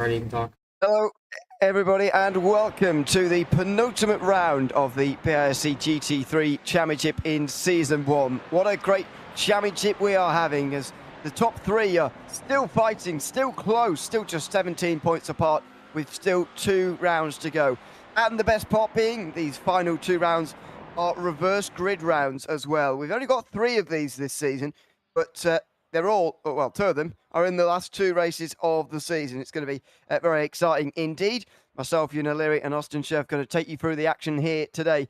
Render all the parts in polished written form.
Already you can talk. Hello, everybody, and welcome to the penultimate round of the BISC GT3 Championship in Season 1. What a great championship we are having, as the top three are still fighting, still close, still just 17 points apart, with still 2 rounds to go. And the best part being, these final 2 rounds are reverse grid rounds as well. We've only got 3 of these this season, but they're all, well, 2 of them are in the last 2 races of the season. It's going to be very exciting indeed. Myself, Ewan, and Austin Scheff going to take you through the action here today,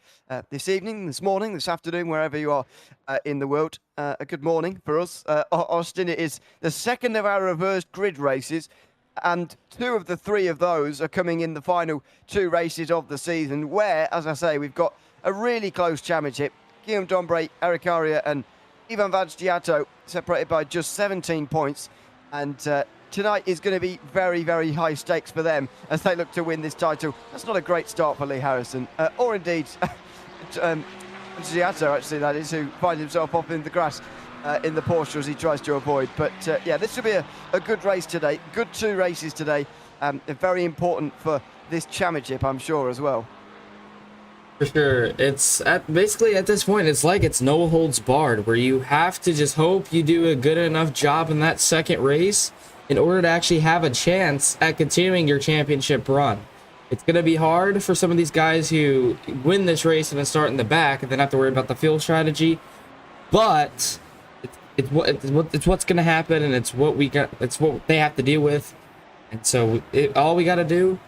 this evening, this morning, this afternoon, wherever you are in the world. A good morning for us. Austin, it is the second of our reversed grid races, and 2 of the 3 of those are coming in the final 2 races of the season, where, as I say, we've got a really close championship. Guillaume Dombre, Eric Aria and Ewan separated by just 17 points, and tonight is going to be very, very high stakes for them as they look to win this title. That's not a great start for Lee Harrison, or indeed Giatto, actually, that is, who finds himself off in the grass in the Porsche as he tries to avoid. But yeah, this will be a good race today, good 2 races today, very important for this championship, I'm sure, as well. For sure. It's basically at this point, it's like it's no holds barred, where you have to just hope you do a good enough job in that second race in order to actually have a chance at continuing your championship run. It's going to be hard for some of these guys who win this race and then start in the back and then have to worry about the fuel strategy, but it's what's going to happen, and it's what what they have to deal with. And so all we got to do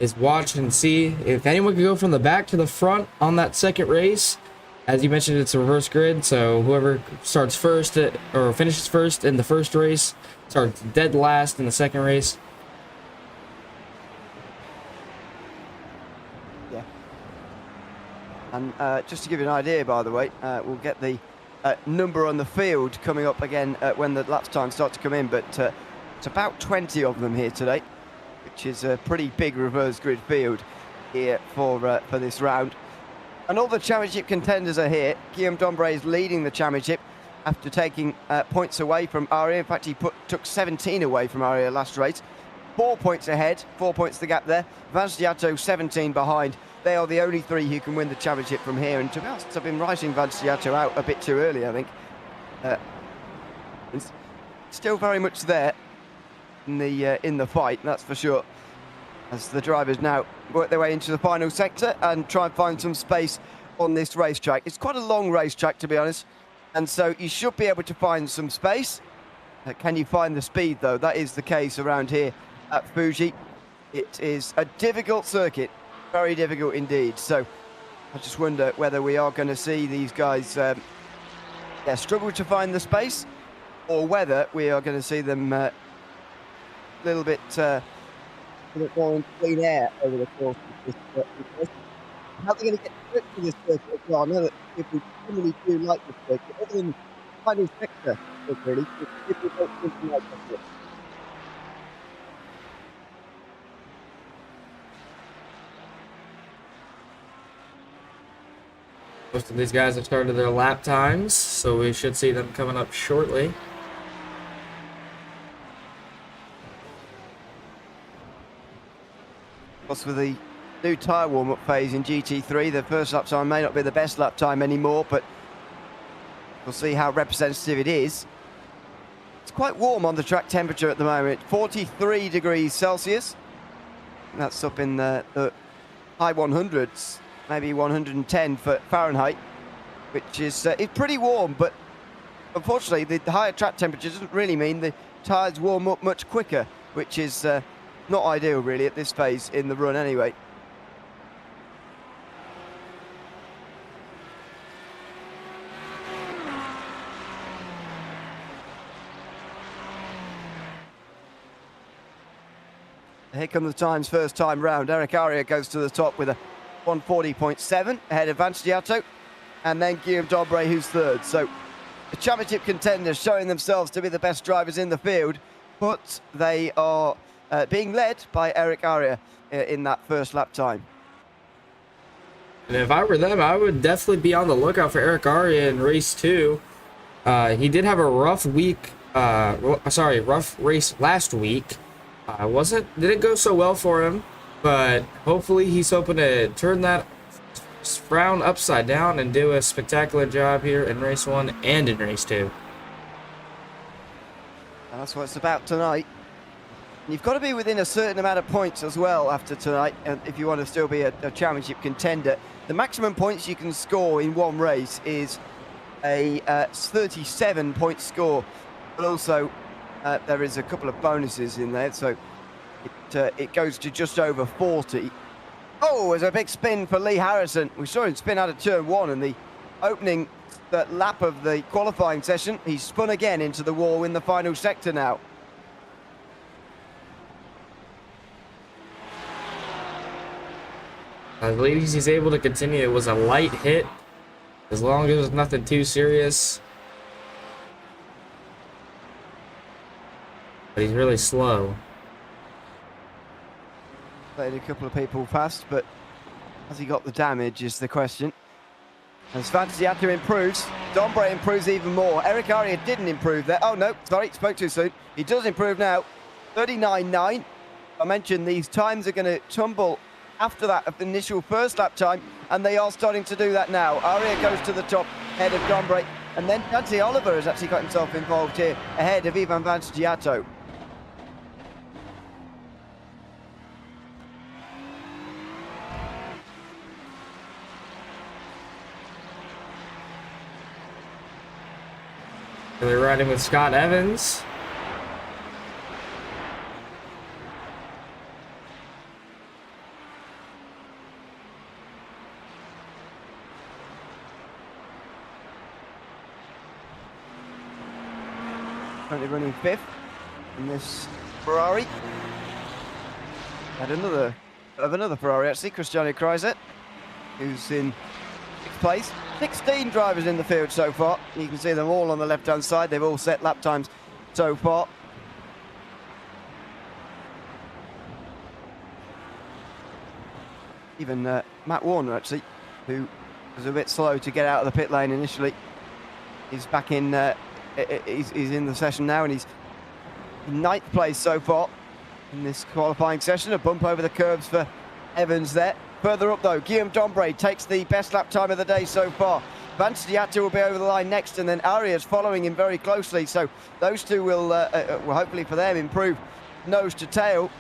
is watch and see if anyone can go from the back to the front on that second race. As you mentioned, it's a reverse grid, so whoever starts first or finishes first in the first race starts dead last in the second race. Yeah. And just to give you an idea, by the way, we'll get the number on the field coming up again when the lap times start to come in, but it's about 20 of them here today, which is a pretty big reverse grid field here for this round. And all the championship contenders are here. Guillaume Dombre is leading the championship after taking points away from Aria. In fact, he took 17 away from Aria last race. 4 points ahead, 4 points the gap there. Giatto 17 behind. They are the only 3 who can win the championship from here. And to be honest, I've been writing Giatto out a bit too early, I think. It's still very much there in the fight, that's for sure, as the drivers now work their way into the final sector and try and find some space on this racetrack. It's quite a long racetrack, to be honest, and so you should be able to find some space. Can you find the speed, though? That is the case around here at Fuji. It is a difficult circuit, very difficult indeed. So I just wonder whether we are going to see these guys struggle to find the space, or whether we are going to see them a little bit more in clean air over the course of this. How they're going to get to this circuit as well. I know that people really do like this circuit, other than the final sector, really. People don't really like this. Most of these guys have started their lap times, so we should see them coming up shortly. For the new tyre warm-up phase in GT3, the first lap time may not be the best lap time anymore, but we'll see how representative it is. It's quite warm on the track temperature at the moment, 43 degrees Celsius. That's up in the high 100s, maybe 110 for Fahrenheit, which is it's pretty warm, but unfortunately the higher track temperature doesn't really mean the tyres warm up much quicker, which is not ideal, really, at this phase in the run anyway. Here come the times first time round. Eric Aria goes to the top with a 140.7 ahead of Giatto, and then Guillaume Dombre, who's third. So the championship contenders showing themselves to be the best drivers in the field, but they are being led by Eric Aria in that first lap time. And if I were them, I would definitely be on the lookout for Eric Aria in race 2. He did have a rough race last week, Didn't go so well for him, but hopefully he's hoping to turn that frown upside down and do a spectacular job here in race 1 and in race 2. And that's what it's about tonight. You've got to be within a certain amount of points as well after tonight, and if you want to still be a championship contender. The maximum points you can score in one race is a 37-point score, but also there is a couple of bonuses in there, so it goes to just over 40. Oh, there's a big spin for Lee Harrison. We saw him spin out of turn 1 in the opening lap of the qualifying session. He's spun again into the wall in the final sector now. As ladies, he's able to continue. It was a light hit, as long as it was nothing too serious. But he's really slow. Played a couple of people fast, but has he got the damage is the question. As Fantasyata improves, Dombre improves even more. Eric Aria didn't improve there. Oh no, sorry, spoke too soon. He does improve now. 39.9. I mentioned these times are going to tumble after that initial first lap time, and they are starting to do that now. Aria goes to the top ahead of Dombre, and then Dante Oliver has actually got himself involved here ahead of Ivan Vanstiato. They're riding with Scott Evans. Currently running 5th in this Ferrari. Had another Ferrari actually, Cristiano Kreiset, who's in 6th place. 16 drivers in the field so far. You can see them all on the left-hand side. They've all set lap times so far. Even Matt Warner actually, who was a bit slow to get out of the pit lane initially. He's back in. He's in the session now, and he's in 9th place so far in this qualifying session. A bump over the curbs for Evans there. Further up though, Guillaume Dombre takes the best lap time of the day so far. Vanstiato will be over the line next, and then Arias following him very closely. So those two will hopefully for them improve nose to tail.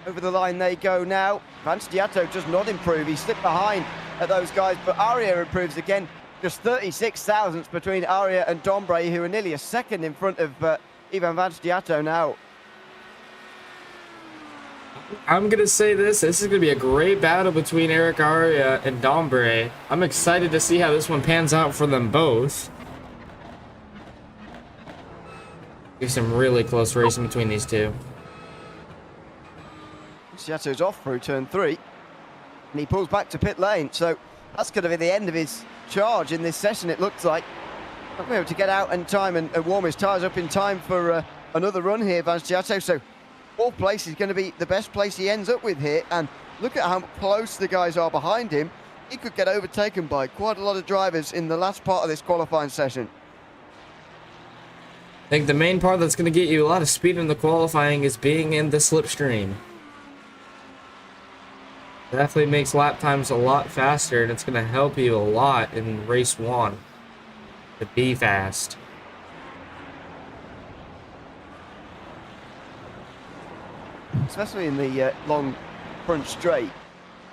Over the line they go now. Vanstiato does not improve. He slipped behind at those guys, but Aria improves again. Just 36 thousandths between Aria and Dombre, who are nearly a second in front of Ivan Vanstiato now. I'm going to say this is going to be a great battle between Eric Aria and Dombre. I'm excited to see how this one pans out for them both. There's some really close racing between these two. Vanstiato's off through turn 3, and he pulls back to pit lane, so that's going to be the end of his charge in this session, it looks like. Not going to be able to get out in time and warm his tyres up in time for another run here, Vanstiato. So 4th place is going to be the best place he ends up with here, and look at how close the guys are behind him. He could get overtaken by quite a lot of drivers in the last part of this qualifying session. I think the main part that's going to get you a lot of speed in the qualifying is being in the slipstream. Definitely makes lap times a lot faster, and it's going to help you a lot in race 1 to be fast. Especially in the long front straight,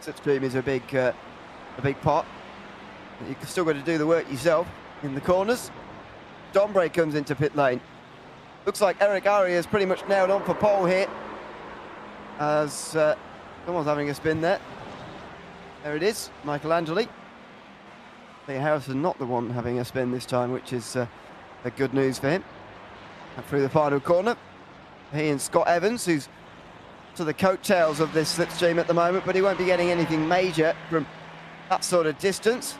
slipstream is a big part. You've still got to do the work yourself in the corners. Dombre comes into pit lane. Looks like Eric Aria is pretty much nailed on for pole here, as someone's having a spin there. There it is, Michael Angeli. Lee Harrison not the one having a spin this time, which is a good news for him. And through the final corner, he and Scott Evans, who's to the coattails of this slipstream at the moment, but he won't be getting anything major from that sort of distance.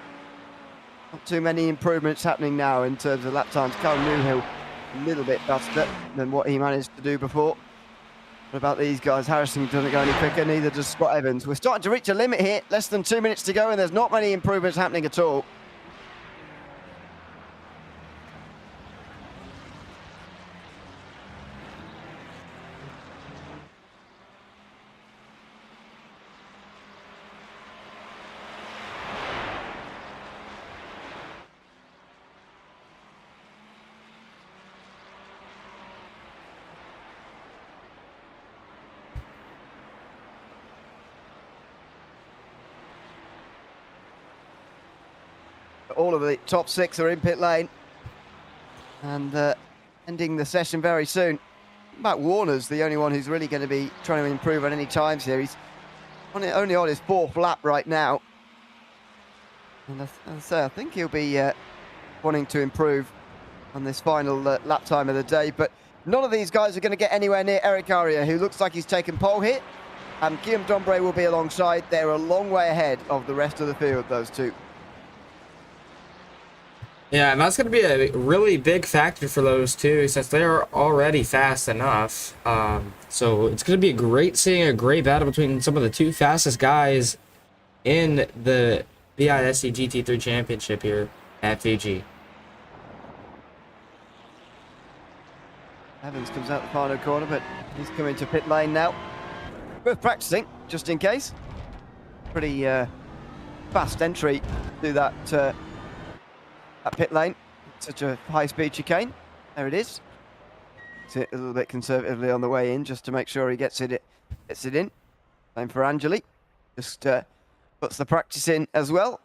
Not too many improvements happening now in terms of lap times. Carl Newhill a little bit faster than what he managed to do before. What about these guys? Harrison doesn't go any quicker, neither does Scott Evans. We're starting to reach a limit here, less than 2 minutes to go, and there's not many improvements happening at all. All of the top 6 are in pit lane. And ending the session very soon. Matt Warner's the only one who's really going to be trying to improve on any times here. He's only on his 4th lap right now. And as I say, I think he'll be wanting to improve on this final lap time of the day. But none of these guys are going to get anywhere near Eric Aria, who looks like he's taken pole here. And Guillaume Dombre will be alongside. They're a long way ahead of the rest of the field, those two. Yeah, and that's going to be a really big factor for those two, since they are already fast enough. So it's going to be seeing a great battle between some of the 2 fastest guys in the BISC GT3 Championship here at Fuji. Evans comes out the final corner, but he's coming to pit lane now. Worth practicing, just in case. Pretty fast entry to that pit lane. Such a high-speed chicane. There it is. It's a little bit conservatively on the way in, just to make sure he gets it in. Same for Angeli. Just puts the practice in as well.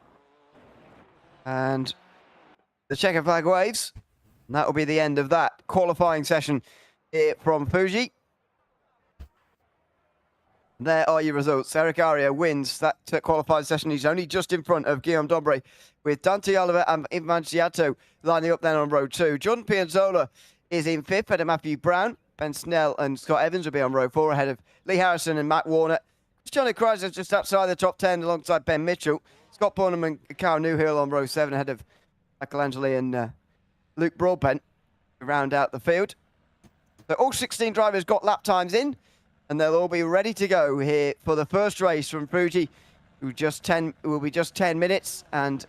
And the checker flag waves. And that will be the end of that qualifying session here from Fuji. There are your results. Eric Aria wins that qualifying session. He's only just in front of Guillaume Dombre, with Dante Oliver and Ivan Giatto lining up then on row 2. Jordan Piazzolla is in 5th, ahead of Matthew Brown. Ben Snell and Scott Evans will be on row 4, ahead of Lee Harrison and Matt Warner. Cristiano Kreiser just outside the top 10 alongside Ben Mitchell. Scott Burnham and Carl Newhill on row 7, ahead of Michelangelo and Luke Broadbent to round out the field. So all 16 drivers got lap times in, and they'll all be ready to go here for the first race from Fuji, who will be just 10 minutes, and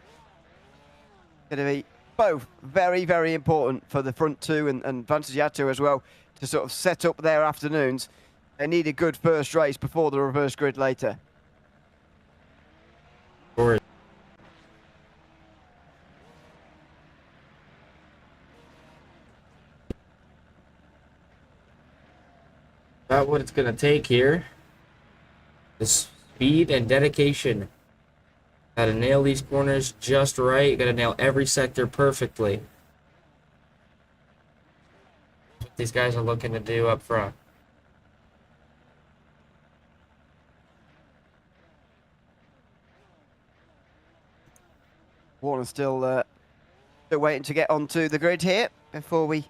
going to be both very, very important for the front 2 and Vantagiato as well, to sort of set up their afternoons. They need a good first race before the reverse grid later. About what it's going to take here. The speed and dedication. Got to nail these corners just right. Got to nail every sector perfectly. That's what these guys are looking to do up front. Warner still waiting to get onto the grid here before we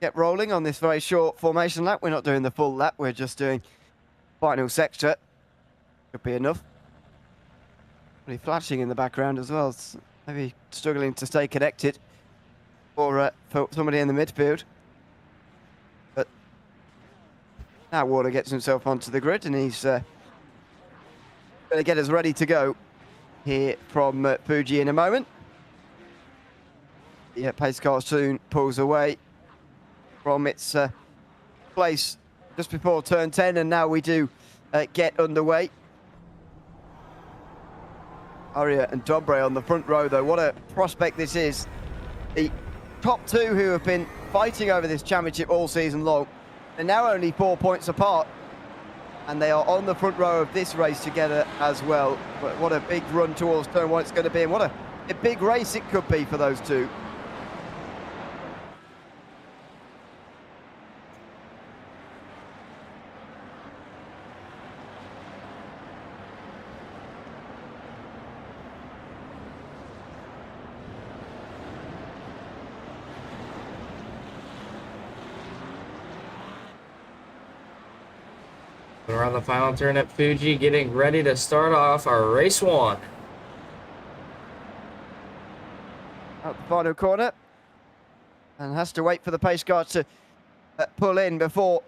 get rolling on this very short formation lap. We're not doing the full lap, we're just doing final sector. Could be enough. Pretty flashing in the background as well. It's maybe struggling to stay connected for somebody in the midfield. But now Warner gets himself onto the grid, and he's going to get us ready to go here from Fuji in a moment. Yeah, pace car soon pulls away from its place just before turn 10, and now we do get underway. Aria and Dombre on the front row, though. What a prospect this is. The top 2 who have been fighting over this championship all season long, they're now only 4 points apart, and they are on the front row of this race together as well. But what a big run towards turn 1 it's going to be, and what a big race it could be for those two. We're on the final turn at Fuji, getting ready to start off our race 1. Out the final corner, and has to wait for the pace car to pull in before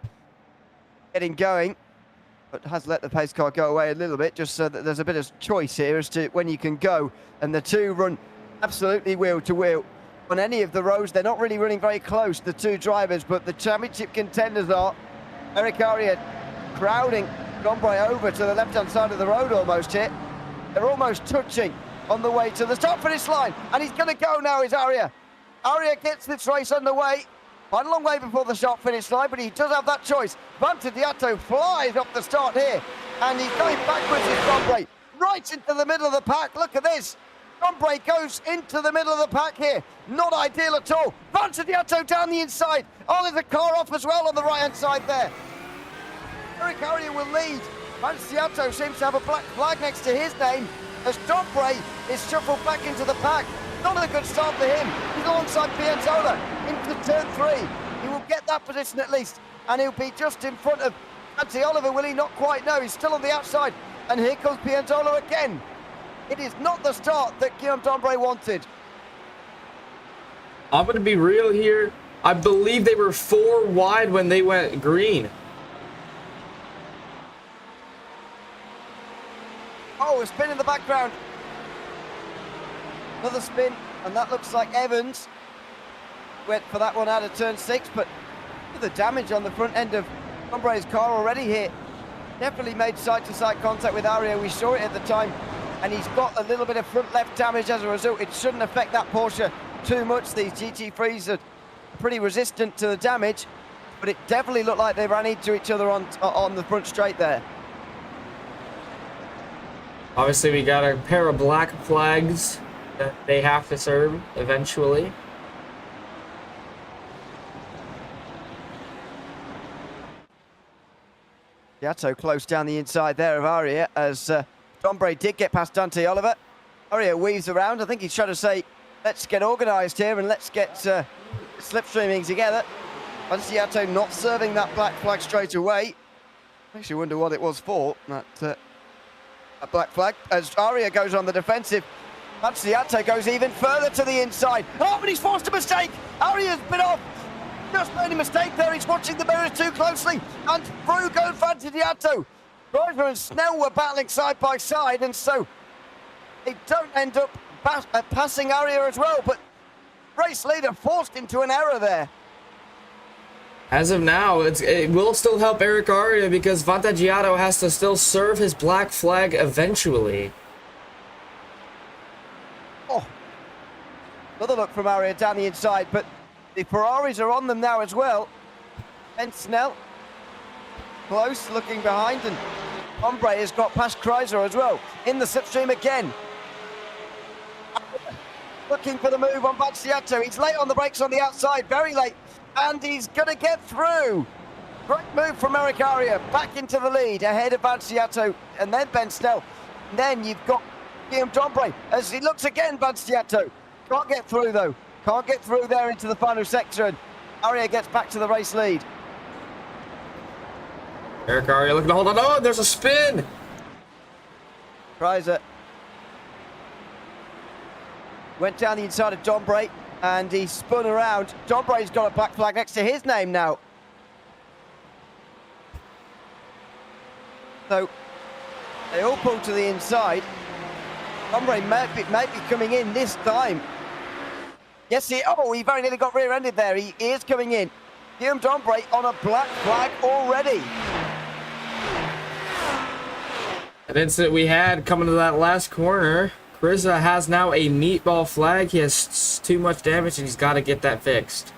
getting going, but has let the pace car go away a little bit, just so that there's a bit of choice here as to when you can go. And the two run absolutely wheel to wheel on any of the roads. They're not really running very close, the two drivers, but the championship contenders are. Eric Aria crowding Dombre over to the left-hand side of the road almost here. They're almost touching on the way to the start finish line, and he's going to go now, is Aria. Aria gets this race underway. Quite a long way before the start finish line, but he does have that choice. Vantagiato flies off the start here, and he's going backwards, is Dombre, right into the middle of the pack. Look at this. Dombre goes into the middle of the pack here. Not ideal at all. Vantagiato down the inside. Oh, there's a car off as well on the right-hand side there. Eric Arria will lead. Vantagiato seems to have a black flag next to his name as Dombre is shuffled back into the pack. Not a good start for him. He's alongside Piantola into turn 3. He will get that position at least, and he'll be just in front of Antti Oliver, will he? Not quite, no. He's still on the outside, and here comes Piantola again. It is not the start that Guillaume Dombre wanted. I'm going to be real here. I believe they were 4 wide when they went green. Oh, a spin in the background. Another spin, and that looks like Evans went for that one out of turn 6, but the damage on the front end of Dombre's car already here. Definitely made side-to-side contact with Arria. We saw it at the time, and he's got a little bit of front left damage as a result. It shouldn't affect that Porsche too much. These GT3s are pretty resistant to the damage, but it definitely looked like they ran into each other on the front straight there. Obviously, we got a pair of black flags that they have to serve eventually. Giatto close down the inside there of Arria as Dombre did get past Dante Oliver. Arria weaves around. I think he's trying to say, let's get organised here and let's get slipstreaming together. Giatto not serving that black flag straight away. Makes you wonder what it was for, that black flag. As Arria goes on the defensive, Giatto goes even further to the inside. Oh, but he's forced a mistake. Aria's been off. Just made a mistake there. He's watching the mirrors too closely. And through goes Vantagiato. Driver and Snell were battling side by side, and so they don't end up passing Arria as well. But race leader forced into an error there. As of now, it will still help Eric Arria because Vantagiato has to still serve his black flag eventually. Oh, another look from Arria down the inside, but the Ferraris are on them now as well. And Snell close, looking behind, and Dombre has got past Chrysler as well. In the slipstream again. Looking for the move on Vantagiato. He's late on the brakes on the outside, very late. And he's going to get through. Great move from Eric Arria. Back into the lead, ahead of Vantagiato, and then Ben Snell. And then you've got Guillaume Dombre as he looks again, Vantagiato. Can't get through, though. Can't get through there into the final sector, and Arria gets back to the race lead. Eric Arria looking to hold on. Oh, there's a spin. Chrysler went down the inside of Dombre, and he spun around. Dombre's got a black flag next to his name now. So they all pull to the inside. Dombre might be coming in this time. Yes, he very nearly got rear-ended there. He is coming in. Guillaume Dombre on a black flag already. An incident we had coming to that last corner. Kriza has now a meatball flag. He has too much damage and he's got to get that fixed.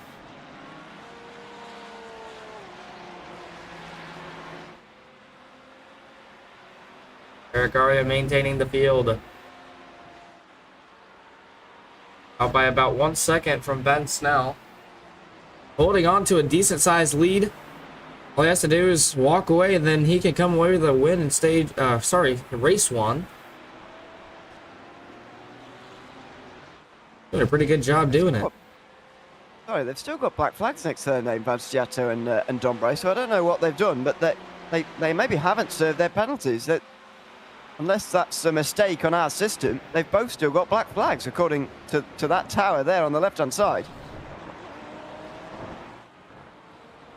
Eric Arria maintaining the field. Out by about 1 second from Ben Snell. Holding on to a decent sized lead. All he has to do is walk away and then he can come away with a win in race 1. Doing a pretty good job doing it. Sorry, they've still got black flags next to their name, Vantagiato and Dombre, so I don't know what they've done, but they maybe haven't served their penalties. That unless that's a mistake on our system, they've both still got black flags, according to that tower there on the left-hand side.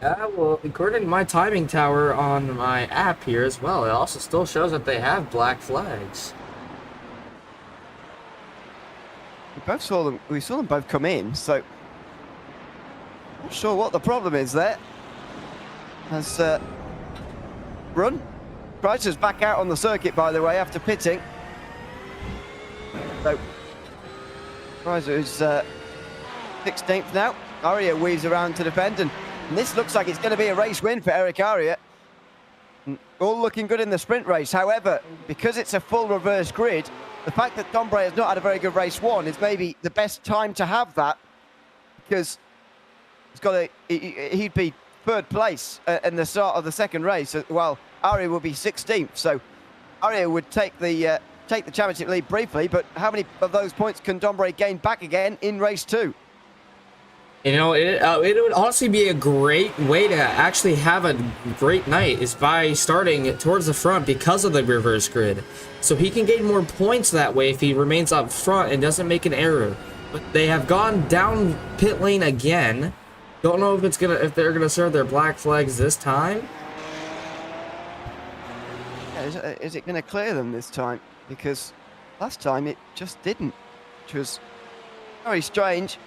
Yeah, well, according to my timing tower on my app here as well, it also still shows that they have black flags. We saw them both come in, so not sure what the problem is there. As run. Chrysler's back out on the circuit, by the way, after pitting. So Chrysler is 16th now. Arria weaves around to defend, and this looks like it's going to be a race win for Eric Arria. All looking good in the sprint race. However, because it's a full reverse grid, the fact that Dombre has not had a very good race one is maybe the best time to have that, because he'd be third place in the start of the second race, while Aria will be 16th. So Aria would take the championship lead briefly, but how many of those points can Dombre gain back again in race two? You know, it would honestly be a great way to actually have a great night is by starting towards the front because of the reverse grid. So he can gain more points that way if he remains up front and doesn't make an error. But they have gone down pit lane again. Don't know if they're gonna serve their black flags this time. Yeah, is it gonna clear them this time? Because last time it just didn't, which was very strange.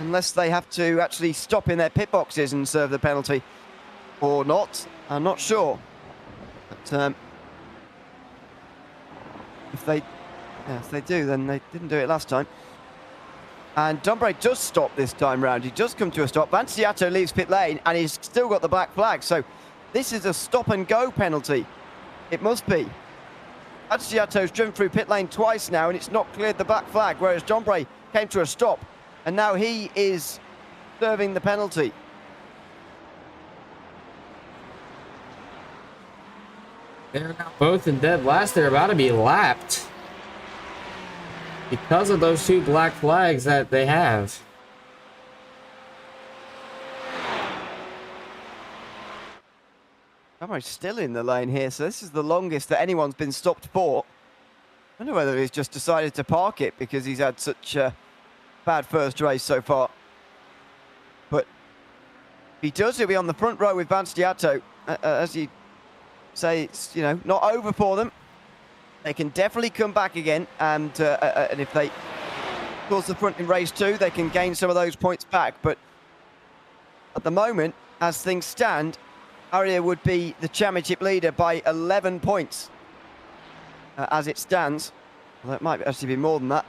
Unless they have to actually stop in their pit boxes and serve the penalty or not, I'm not sure. But if they do, then they didn't do it last time. And Dombre does stop this time round. He does come to a stop. Vanciato leaves pit lane and he's still got the black flag. So this is a stop and go penalty. It must be. Vanciato's driven through pit lane twice now and it's not cleared the black flag, whereas Dombre came to a stop. And now he is serving the penalty. They're now both in dead last. They're about to be lapped because of those two black flags that they have. Dombre still in the lane here, so this is the longest that anyone's been stopped for. I wonder whether he's just decided to park it because he's had such a bad first race so far. But if he does, he'll be on the front row with Vanciato. As you say, it's, you know, not over for them. They can definitely come back again, and if they close the front in race two, they can gain some of those points back. But at the moment, as things stand, Aria would be the championship leader by 11 points as it stands. Well, it might actually be more than that,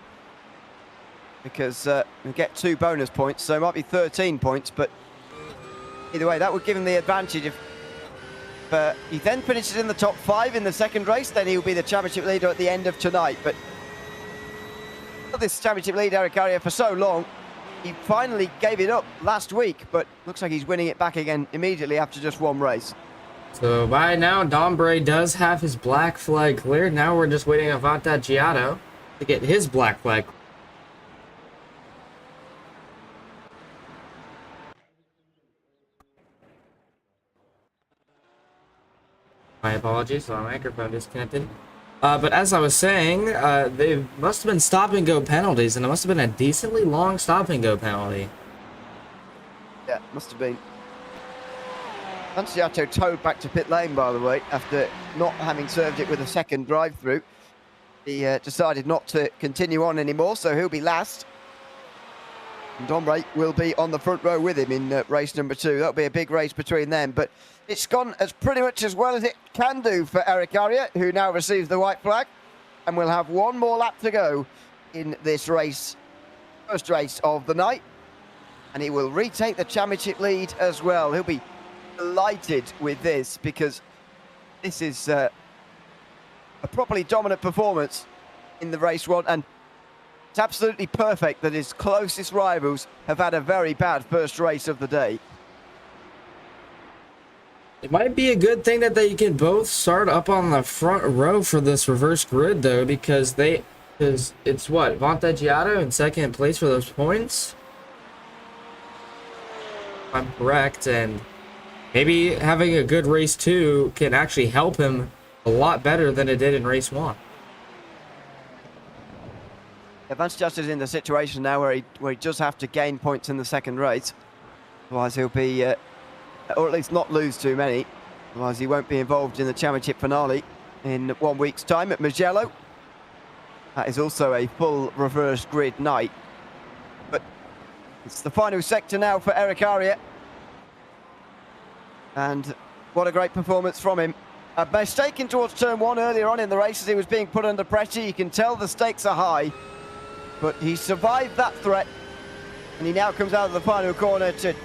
because we get 2 bonus points, so it might be 13 points, but either way, that would give him the advantage. If he then finishes in the top 5 in the second race, then he'll be the championship leader at the end of tonight. But this championship lead, Eric Aria, for so long, he finally gave it up last week, but looks like he's winning it back again immediately after just one race. So by now, Dombre does have his black flag cleared. Now we're just waiting on Vanciato to get his black flag. My apologies, my microphone disconnected. But as I was saying, they must have been stop and go penalties, and it must have been a decently long stop and go penalty. Yeah, must have been. Vanciato towed back to pit lane, by the way, after not having served it with a second drive-through. He decided not to continue on anymore, so he'll be last. And Dombre will be on the front row with him in race number 2. That'll be a big race between them, but it's gone as pretty much as well as it can do for Eric Aria, who now receives the white flag, and we'll have one more lap to go in this race, first race of the night, and he will retake the championship lead as well. He'll be delighted with this, because this is a properly dominant performance in the race one, and it's absolutely perfect that his closest rivals have had a very bad first race of the day. It might be a good thing that they can both start up on the front row for this reverse grid, though, because it's what, Vanciato in second place for those points, if I'm correct, and maybe having a good race 2 can actually help him a lot better than it did in race 1. Vanciato's in the situation now where he does have to gain points in the second race, otherwise he'll be, or at least not lose too many, otherwise he won't be involved in the championship finale in 1 week's time at Mugello. That is also a full reverse grid night. But it's the final sector now for Eric Aria, and what a great performance from him. A mistake in towards turn 1 earlier on in the race as he was being put under pressure. You can tell the stakes are high, but he survived that threat, and he now comes out of the final corner to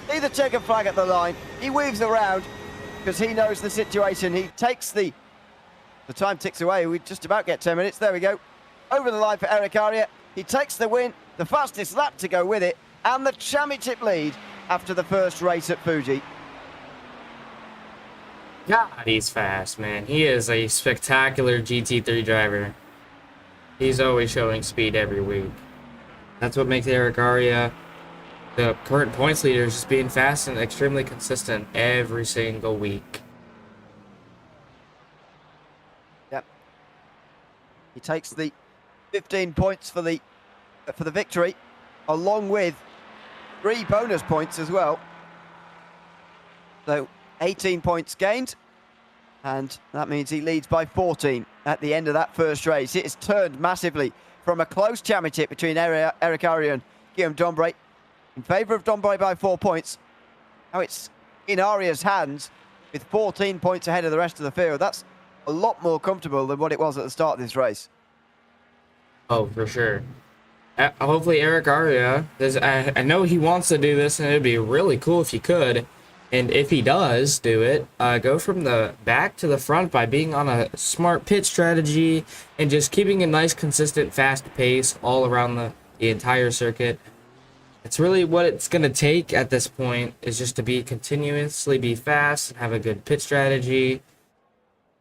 see the checkered flag at the line. He weaves around, because he knows the situation. He takes the time ticks away. We just about get 10 minutes. There we go. Over the line for Eric Aria. He takes the win, the fastest lap to go with it, and the championship lead after the first race at Fuji. God, he's fast, man. He is a spectacular GT3 driver. He's always showing speed every week. That's what makes Eric Aria the current points leader, is just being fast and extremely consistent every single week. Yep. He takes the 15 points for the victory, along with 3 bonus points as well. So 18 points gained, and that means he leads by 14 at the end of that first race. It has turned massively from a close championship between Eric Aria and Guillaume Dombray in favour of Dombray by 4 points. Now it's in Aria's hands with 14 points ahead of the rest of the field. That's a lot more comfortable than what it was at the start of this race. Oh, for sure. Hopefully Eric Aria, I know he wants to do this, and it'd be really cool if he could. And if he does do it, go from the back to the front by being on a smart pit strategy and just keeping a nice, consistent, fast pace all around the entire circuit. It's really what it's going to take at this point, is just to continuously be fast and have a good pit strategy.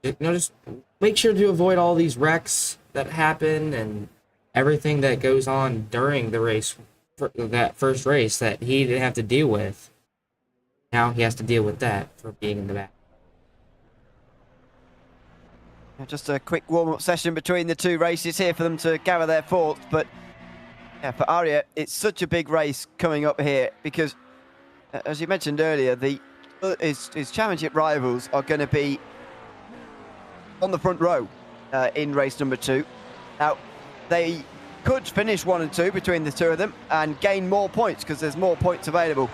Just make sure to avoid all these wrecks that happen and everything that goes on during the race, that first race that he didn't have to deal with. Now he has to deal with that for being in the back. Just a quick warm-up session between the two races here for them to gather their thoughts. But yeah, for Aria, it's such a big race coming up here because, as you mentioned earlier, his championship rivals are going to be on the front row in race number 2. Now, they could finish 1 and 2 between the two of them and gain more points because there's more points available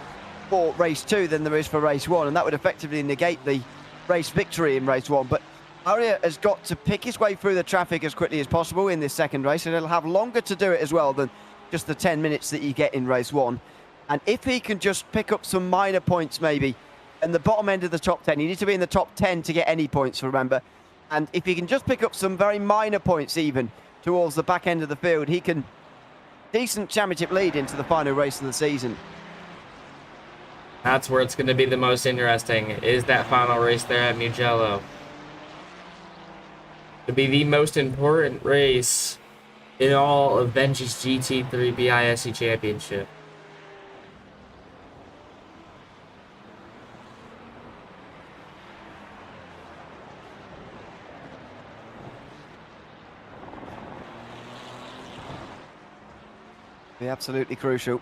for race 2 than there is for race 1, and that would effectively negate the race victory in race 1. But Aria has got to pick his way through the traffic as quickly as possible in this second race, and he'll have longer to do it as well than just the 10 minutes that you get in race 1. And if he can just pick up some minor points maybe in the bottom end of the top 10, you need to be in the top 10 to get any points, remember. And if he can just pick up some very minor points even towards the back end of the field, he can decent championship lead into the final race of the season. That's where it's going to be the most interesting, is that final race there at Mugello. To be the most important race in all of Benji's GT3 BISC Championship. Be absolutely crucial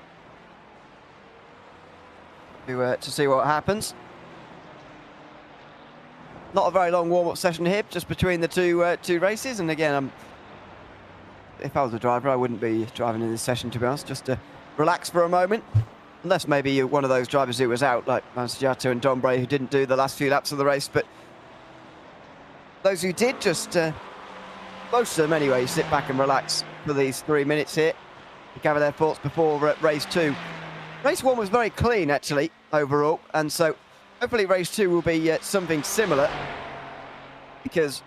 to see what happens. Not a very long warm-up session here, just between the two races. And again, if I was a driver, I wouldn't be driving in this session, to be honest, just to relax for a moment. Unless maybe you're one of those drivers who was out, like Mansuggiato and Dombray, who didn't do the last few laps of the race. But those who did, just most of them anyway, sit back and relax for these 3 minutes here to gather their thoughts before race 2. Race 1 was very clean, actually, overall, and so hopefully race 2 will be something similar, because,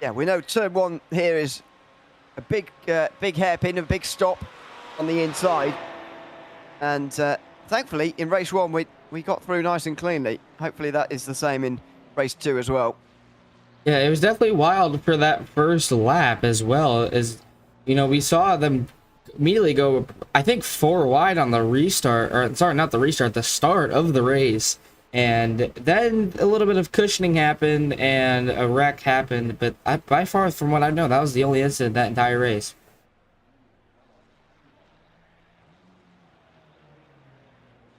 yeah, we know turn 1 here is a big hairpin, a big stop on the inside, and thankfully in race 1 we got through nice and cleanly. Hopefully that is the same in race 2 as well. Yeah, it was definitely wild for that first lap as well, as, you know, we saw them immediately go, I think, 4 wide on the restart, or sorry, not the restart, the start of the race. And then a little bit of cushioning happened and a wreck happened, but by far, from what I know, that was the only incident that entire race.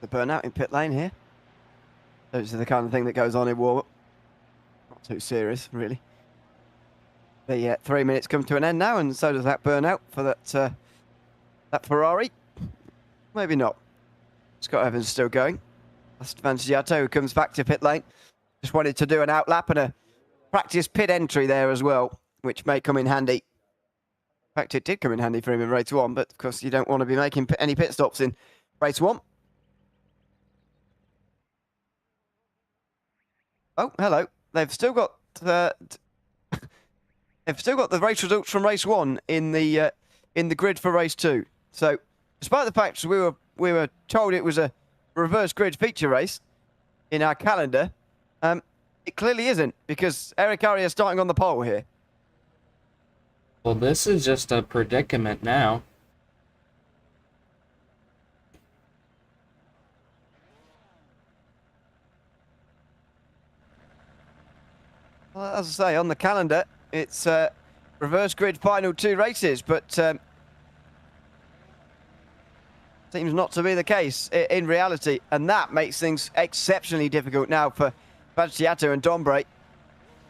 The burnout in pit lane here. Those are the kind of thing that goes on in warm-up. Not too serious, really. The 3 minutes come to an end now, and so does that burnout for that Ferrari. Maybe not. Scott Evans still going. That's Mansuggiato who comes back to pit lane. Just wanted to do an outlap and a practice pit entry there as well, which may come in handy. In fact, it did come in handy for him in race 1, but of course you don't want to be making any pit stops in race 1. Oh, hello. They've still got they've still got the race results from race 1 in the grid for race 2. So, despite the fact we were told it was a reverse grid feature race in our calendar, it clearly isn't, because Eric Aria is starting on the pole here. Well, this is just a predicament now. Well, as I say, on the calendar, it's reverse grid final 2 races, but seems not to be the case in reality, and that makes things exceptionally difficult now for Baggiato and Dombre.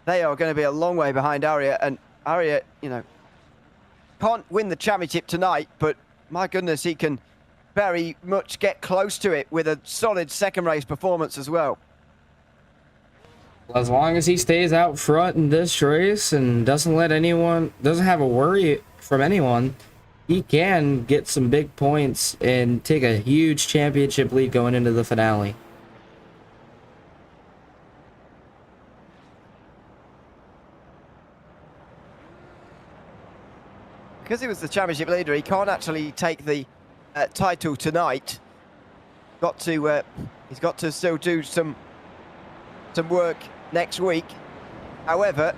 They are going to be a long way behind Aria, and Aria, you know, can't win the championship tonight, but my goodness, he can very much get close to it with a solid second race performance as well. As long as he stays out front in this race and doesn't have a worry from anyone, he can get some big points and take a huge championship lead going into the finale. Because he was the championship leader, he can't actually take the title tonight. He's got to still do some work next week. However,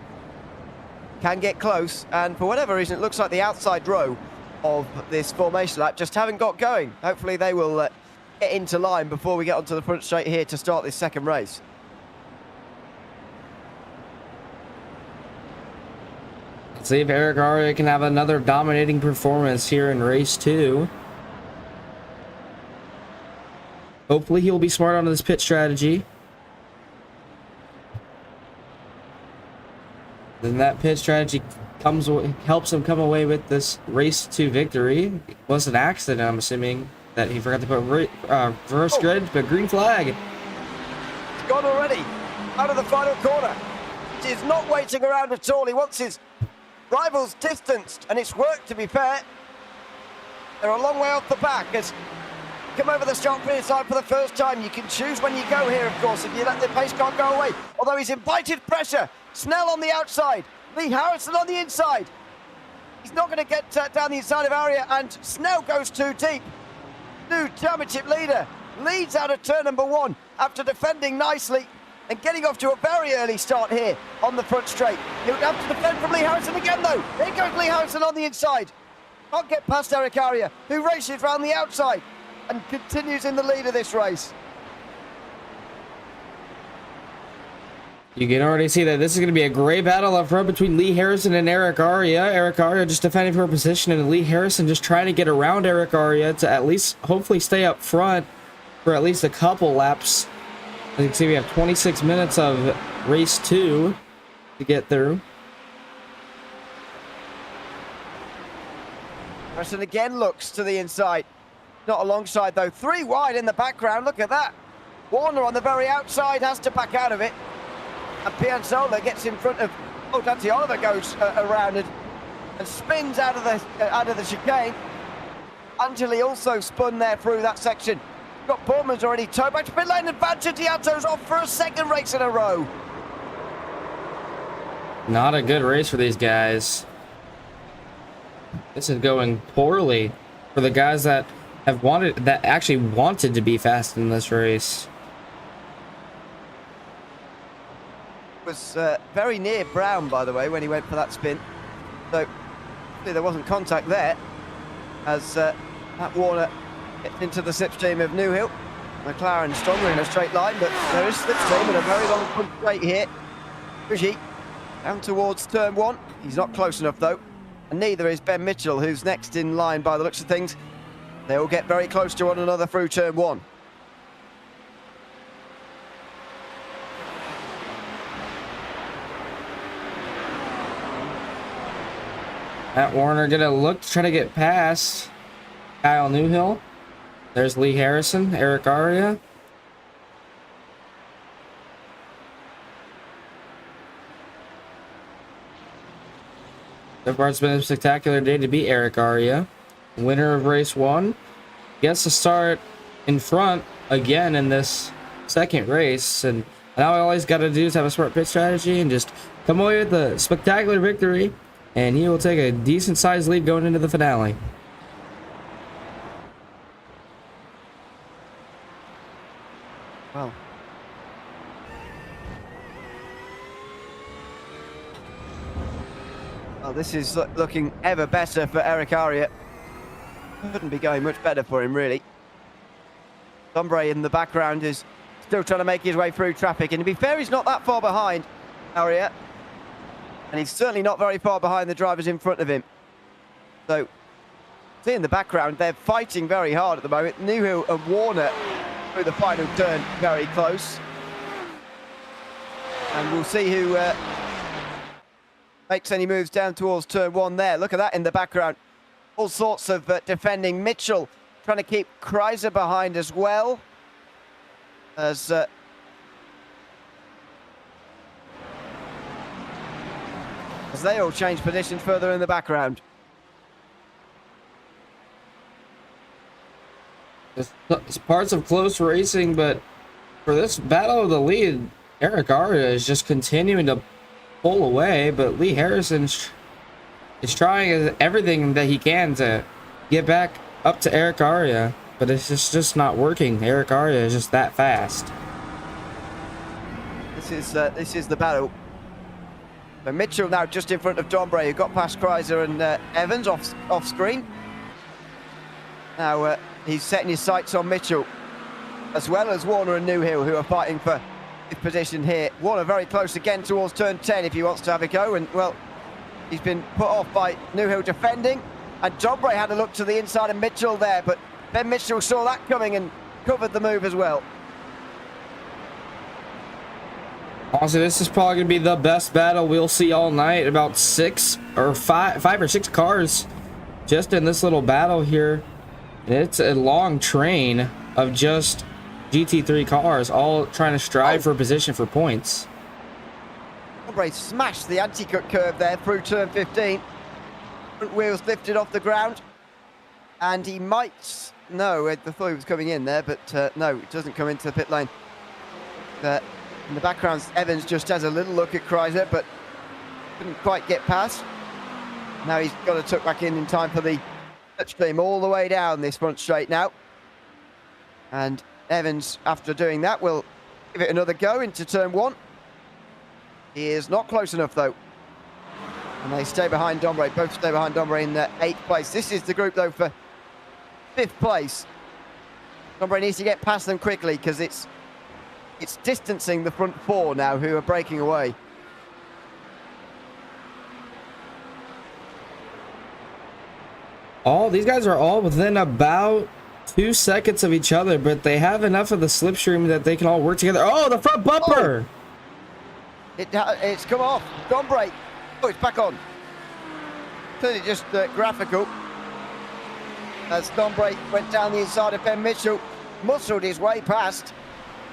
can get close, and for whatever reason, it looks like the outside row of this formation lap just haven't got going. Hopefully they will get into line before we get onto the front straight here to start this second race. Let's see if Eric Aria can have another dominating performance here in race 2. Hopefully he'll be smart on this pit strategy. Then that pit strategy helps him come away with this race 2 victory. It was an accident, I'm assuming, that he forgot to put reverse grid, but green flag. He's gone already, out of the final corner. He's not waiting around at all. He wants his rivals distanced, and it's worked, to be fair. They're a long way off the back as come over the start finish line for the first time. You can choose when you go here, of course, if you let the pace car go away. Although he's invited pressure. Snell on the outside, Lee Harrison on the inside. He's not going to get down the inside of Aria, and Snell goes too deep. New championship leader leads out of turn number 1 after defending nicely and getting off to a very early start here on the front straight. He'll have to defend from Lee Harrison again, though. Here goes Lee Harrison on the inside. Can't get past Eric Aria, who races round the outside and continues in the lead of this race. You can already see that this is going to be a great battle up front between Lee Harrison and Eric Aria. Eric Aria just defending for a position, and Lee Harrison just trying to get around Eric Aria to at least hopefully stay up front for at least a couple laps. As you can see, we have 26 minutes of race 2 to get through. Harrison again looks to the inside. Not alongside, though. 3 wide in the background. Look at that. Warner on the very outside has to back out of it. And Piazzolla gets in front of... Oh, Dante Oliver goes around and spins out of the chicane. Angeli also spun there through that section. Got Bourman's already towed back to pit lane, and Baggiato's off for a second race in a row. Not a good race for these guys. This is going poorly for the guys that actually wanted to be fast in this race. Was very near Brown, by the way, when he went for that spin. So there wasn't contact there as Matt Warner gets into the slipstream of Newhill. McLaren stronger in a straight line, but there is slipstream and a very long front straight here. Fuji down towards turn 1. He's not close enough, though. And neither is Ben Mitchell, who's next in line by the looks of things. They all get very close to one another through turn 1. Matt Warner gonna look to try to get past Kyle Newhill. There's Lee Harrison, Eric Aria. So far, it's been a spectacular day to beat Eric Aria. Winner of race 1 gets to start in front again in this second race, and Now all he's got to do is have a smart pit strategy and just come away with a spectacular victory, and he will take a decent sized lead going into the finale. Well, this is looking ever better for Eric Aria. Couldn't be going much better for him, really. Dombre in the background is still trying to make his way through traffic, and to be fair, he's not that far behind Aria, and he's certainly not very far behind the drivers in front of him. So, see in the background, they're fighting very hard at the moment. Newhill and Warner through the final turn, very close. And we'll see who makes any moves down towards turn one there. Look at that in the background. All sorts of defending. Mitchell trying to keep Kreiser behind as well. As they all change positions further in the background. It's parts of close racing, but for this battle of the lead, Eric Aria is just continuing to pull away, but Lee Harrison is trying everything that he can to get back up to Eric Aria, but it's just not working. Eric Aria is just that fast. This is the battle. So Mitchell now just in front of Dombre, who got past Kreiser and Evans off screen. Now he's setting his sights on Mitchell, as well as Warner and Newhill, who are fighting for his position here. Warner very close again towards turn 10 if he wants to have a go, and well, he's been put off by Newhill defending, and Dombre had a look to the inside of Mitchell there, but Ben Mitchell saw that coming and covered the move as well. Honestly, this is probably going to be the best battle we'll see all night. About five or six cars just in this little battle here. And it's a long train of just GT3 cars all trying to strive for a position for points. Dombre smashed the anti-cut curve there through turn 15. Front wheels lifted off the ground. And he might... No, I thought he was coming in there, but no, it doesn't come into the pit lane. In the background, Evans just has a little look at Kreiser, but couldn't quite get past. Now he's got to tuck back in time for the touchscreen all the way down this front straight now. And Evans, after doing that, will give it another go into turn one. He is not close enough, though. And they stay behind Dombre, both stay behind Dombre in 8th place. This is the group, though, for 5th place. Dombre needs to get past them quickly because it's distancing the front four now, who are breaking away. These guys are all within about 2 seconds of each other, but they have enough of the slipstream that they can all work together. Oh, the front bumper! Oh. It's come off. Dombre. Oh, it's back on. Clearly just graphical. As Dombre went down the inside of Ben Mitchell, muscled his way past.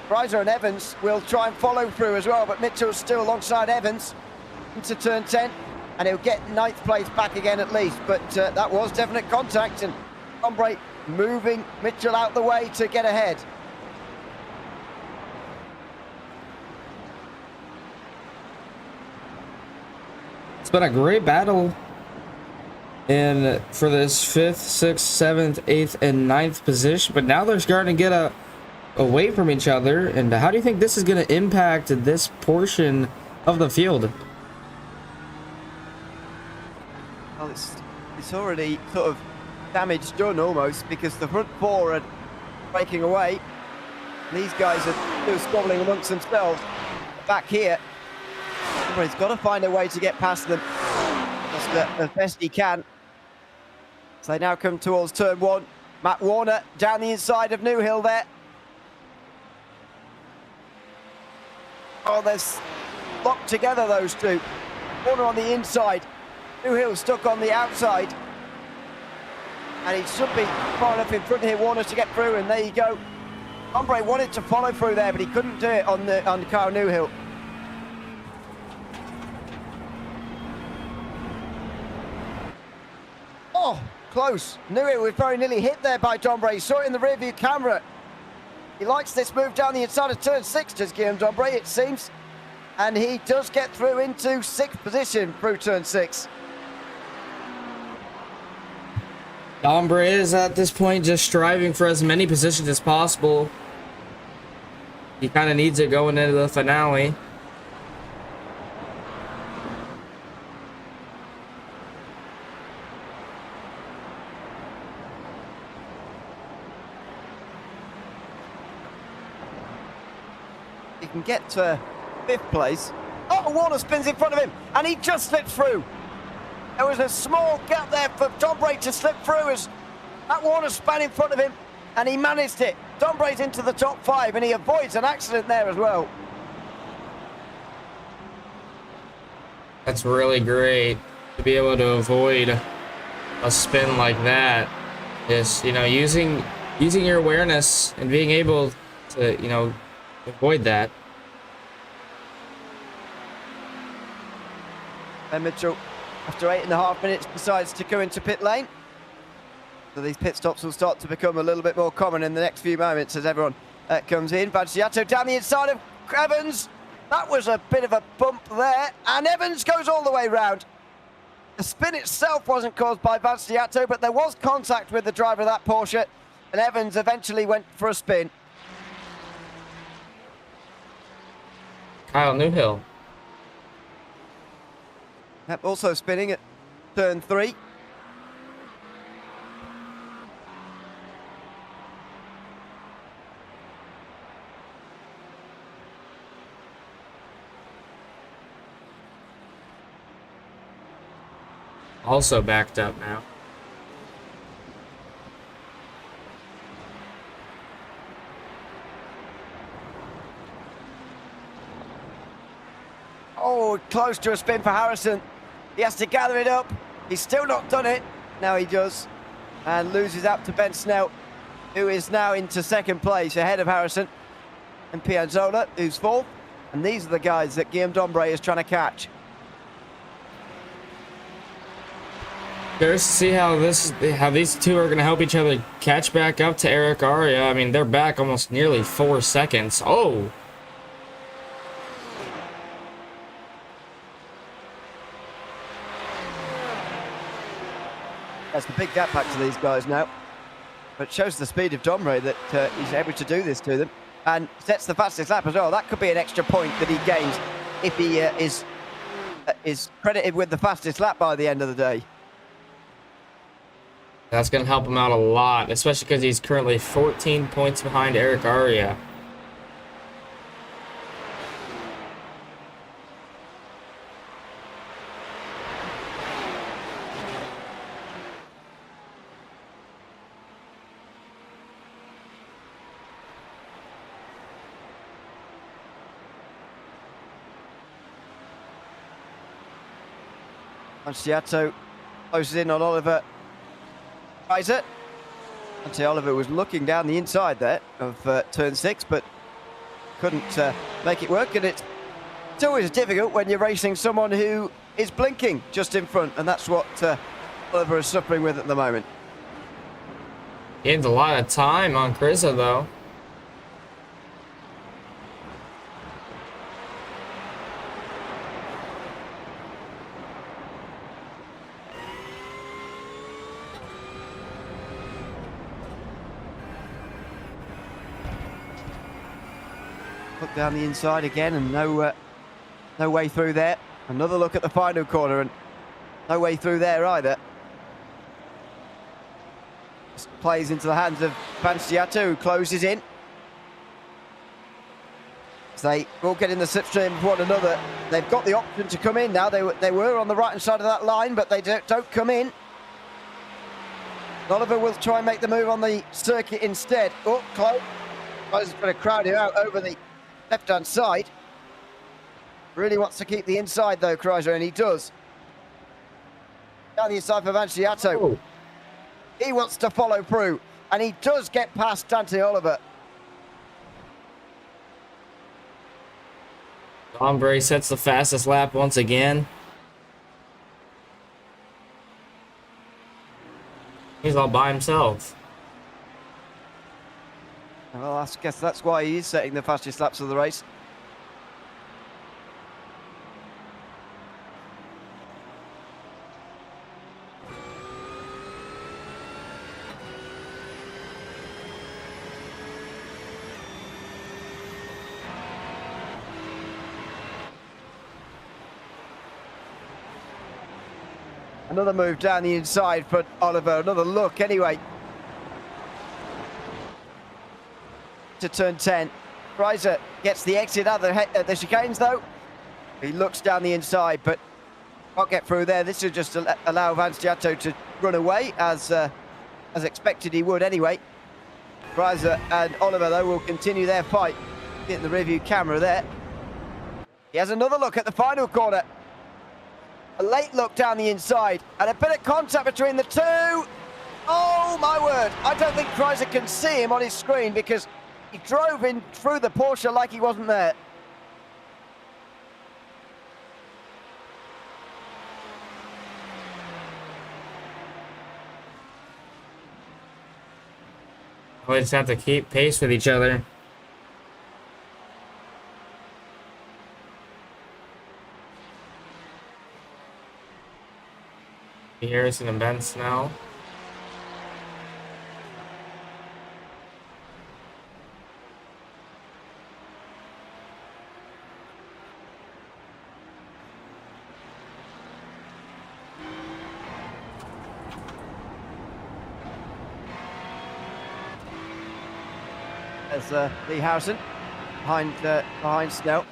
Kreiser and Evans will try and follow through as well, but Mitchell's still alongside Evans into turn 10, and he'll get 9th place back again at least, but that was definite contact, and Dombre moving Mitchell out the way to get ahead. It's been a great battle for this 5th, 6th, 7th, 8th, and 9th position, but now they're starting to get away from each other. And how do you think this is going to impact this portion of the field? Well, it's already sort of damage done almost, because the front four are breaking away. These guys are still squabbling amongst themselves back here. He's got to find a way to get past them as best he can. So they now come towards turn one. Matt Warner down the inside of Newhill there. Oh, they're locked together, those two. Warner on the inside, Newhill stuck on the outside. And he should be far enough in front here, Warner, to get through, and there you go. Dombre wanted to follow through there, but he couldn't do it on Kyle Newhill. Oh, close. Newhill was very nearly hit there by Dombre. He saw it in the rearview camera. He likes this move down the inside of turn 6, does Guillaume Dombre, it seems. And he does get through into 6th position through turn 6. Dombre is at this point just striving for as many positions as possible. He kind of needs it going into the finale. He can get to 5th place. Oh, Warner spins in front of him, and he just slipped through. There was a small gap there for Dombre to slip through as that Warner span in front of him, and he managed it. Dombre's into the top 5, and he avoids an accident there as well. That's really great to be able to avoid a spin like that. Just, you know, using your awareness and being able to, you know, avoid that. And Mitchell, after 8.5 minutes, decides to go into pit lane. So these pit stops will start to become a little bit more common in the next few moments as everyone comes in. Banciato down the inside of Evans. That was a bit of a bump there, and Evans goes all the way round. The spin itself wasn't caused by Banciato, but there was contact with the driver of that Porsche, and Evans eventually went for a spin. Kyle Newhill. Yep, also spinning at turn 3. Also backed up now. Oh, close to a spin for Harrison. He has to gather it up. He's still not done it. Now he does. And loses out to Ben Snell, who is now into 2nd place ahead of Harrison. And Piazzolla, who's 4th. And these are the guys that Guillaume Dombre is trying to catch. Curious to see how these two are going to help each other catch back up to Eric Aria. I mean, they're back almost nearly 4 seconds. Oh! That's the big gap back to these guys now. But it shows the speed of Dombre that he's able to do this to them. And sets the fastest lap as well. That could be an extra point that he gains if he is credited with the fastest lap by the end of the day. That's going to help him out a lot, especially because he's currently 14 points behind Eric Aria. Banciato closes in on Oliver. Tries it. Until Oliver was looking down the inside there of turn 6, but couldn't make it work. And it's always difficult when you're racing someone who is blinking just in front, and that's what Oliver is suffering with at the moment. Gained a lot of time on Krisa, though. Look down the inside again, and no way through there. Another look at the final corner, and no way through there either. Just plays into the hands of Banciato, who closes in. So they all get in the slipstream of one another. They've got the option to come in now. They were on the right-hand side of that line, but they don't come in. Oliver will try and make the move on the circuit instead. Oh, close. Close is going to crowd him out over the left-hand side. Really wants to keep the inside though, Kreiser, and he does. Down the inside for Banciato. Oh. He wants to follow through, and he does get past Dante Oliver. Dombre sets the fastest lap once again. He's all by himself. Well, I guess that's why he is setting the fastest laps of the race. Another move down the inside for Oliver. Another look anyway. To turn 10. Reiser gets the exit out of the chicanes though. He looks down the inside but can't get through there. This will just allow Vanstiato to run away as expected he would anyway. Reiser and Oliver though will continue their fight. Getting the review camera there. He has another look at the final corner. A late look down the inside and a bit of contact between the two. Oh my word, I don't think Reiser can see him on his screen because he drove in through the Porsche like he wasn't there. We just have to keep pace with each other. Harrison and Ben Snell. There's Lee Howson behind Snell.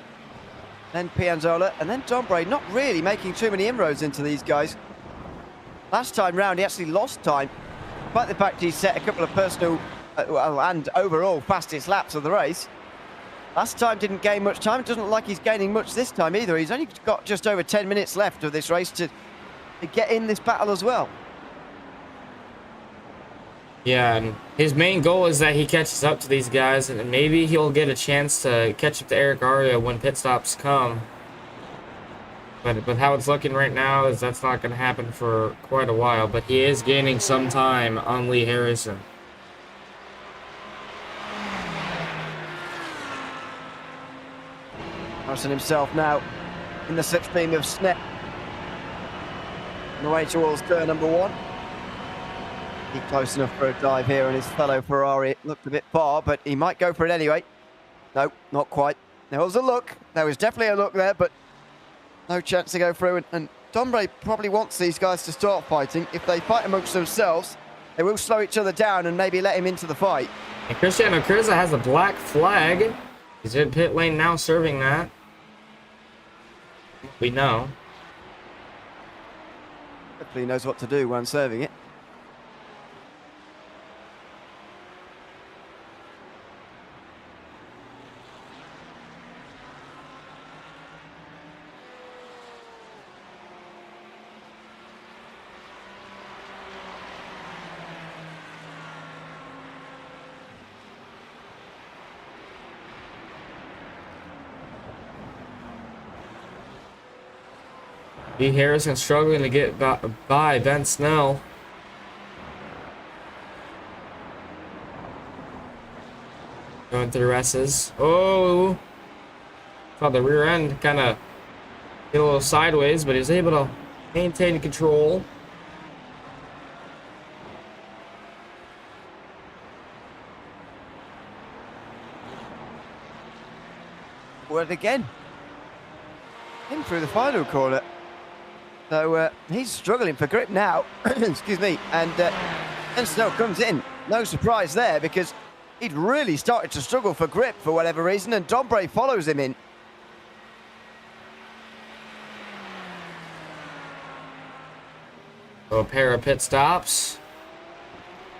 Then Pianzola and then Dombre, not really making too many inroads into these guys. Last time round, he actually lost time, despite the fact he set a couple of personal and overall fastest laps of the race. Last time didn't gain much time. It doesn't look like he's gaining much this time either. He's only got just over 10 minutes left of this race to get in this battle as well. Yeah, and his main goal is that he catches up to these guys, and maybe he'll get a chance to catch up to Eric Aria when pit stops come. But how it's looking right now is that's not going to happen for quite a while. But he is gaining some time on Lee Harrison. Harrison himself now in the slipstream of Snell. On the way towards turn number 1. He's close enough for a dive here, and his fellow Ferrari it looked a bit far, but he might go for it anyway. No, not quite. There was a look. There was definitely a look there, but no chance to go through, and Dombre probably wants these guys to start fighting. If they fight amongst themselves, they will slow each other down and maybe let him into the fight. And Cristiano Curza has a black flag. He's in pit lane now serving that. We know. Hopefully he knows what to do when serving it. Lee Harrison struggling to get by Ben Snell. Going through S's. Oh! Thought the rear end kind of hit a little sideways, but he was able to maintain control. Word again. In through the final corner. So he's struggling for grip now. Excuse me. And Snell comes in. No surprise there because he'd really started to struggle for grip for whatever reason, and Dombre follows him in. So a pair of pit stops.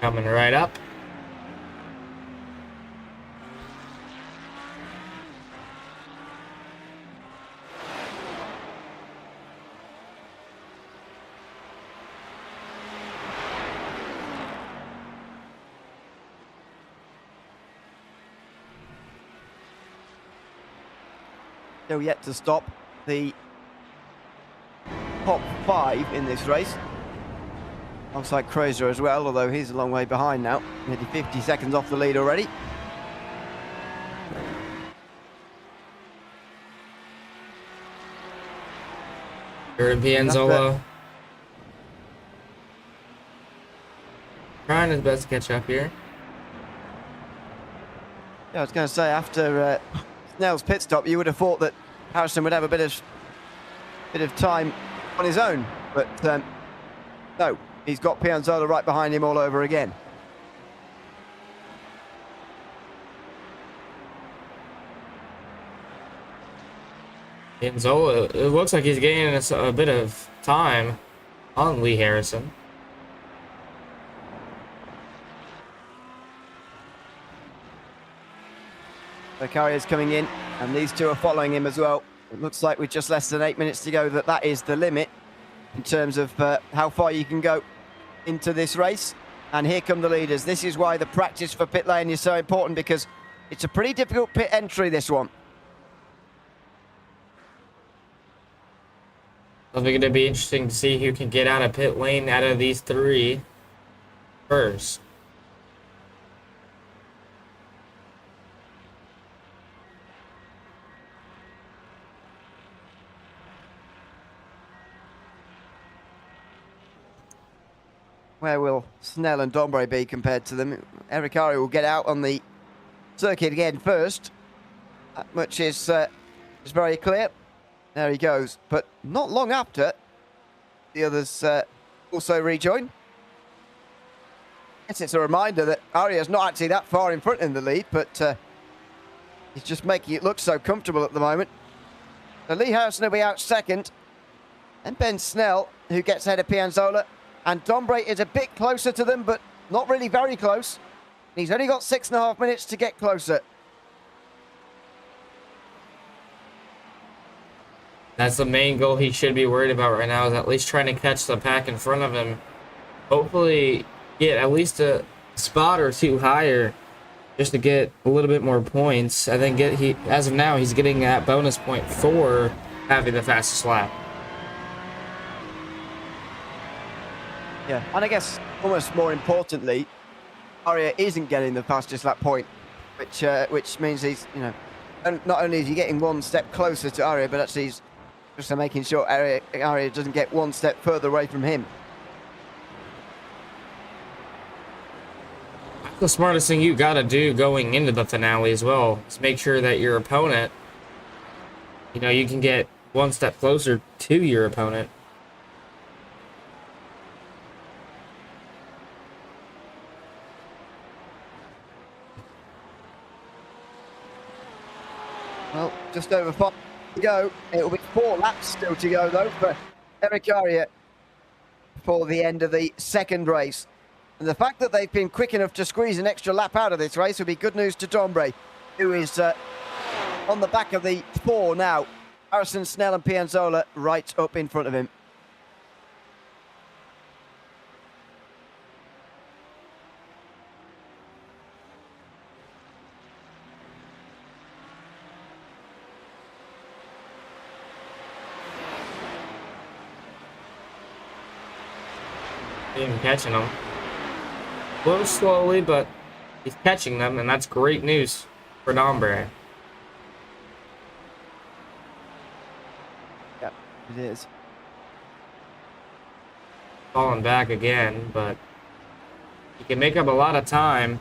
Coming right up. Still yet to stop the top 5 in this race. Alongside Crozer as well, although he's a long way behind now. Nearly 50 seconds off the lead already. Pianzola trying his best to catch up here. Yeah, I was going to say, after Snell's pit stop, you would have thought that Harrison would have a bit of time on his own, but no, he's got Pianzola right behind him all over again. Pianzola, it looks like he's gaining a bit of time on Lee Harrison. The carrier's coming in, and these two are following him as well. It looks like with just less than 8 minutes to go that is the limit in terms of how far you can go into this race. And here come the leaders. This is why the practice for pit lane is so important, because it's a pretty difficult pit entry, this one. I think it'd be interesting to see who can get out of pit lane out of these three first. Where will Snell and Dombre be compared to them? Eric Ari will get out on the circuit again first. That much is very clear. There he goes. But not long after, the others also rejoin. Yes, it's a reminder that Ari is not actually that far in front in the lead, but he's just making it look so comfortable at the moment. So Lee Harrison will be out second. And Ben Snell, who gets ahead of Pianzola. And Dombre is a bit closer to them, but not really very close. He's only got 6.5 minutes to get closer. That's the main goal he should be worried about right now, is at least trying to catch the pack in front of him. Hopefully get at least a spot or two higher just to get a little bit more points. I think as of now, he's getting that bonus point for having the fastest lap. Yeah, and I guess almost more importantly, Aria isn't getting the fastest lap point, which means he's, not only is he getting one step closer to Aria, but actually he's just making sure Aria doesn't get one step further away from him. The smartest thing you gotta do going into the finale as well is make sure that your opponent, you can get one step closer to your opponent. Well, just over 5 to go. It'll be 4 laps still to go, though, for Eric Aria for the end of the second race. And the fact that they've been quick enough to squeeze an extra lap out of this race will be good news to Dombre, who is on the back of the 4 now. Harrison, Snell and Pianzola right up in front of him. Even catching them. A little slowly, but he's catching them, and that's great news for Dombre. Yeah, it is. Falling back again, but he can make up a lot of time.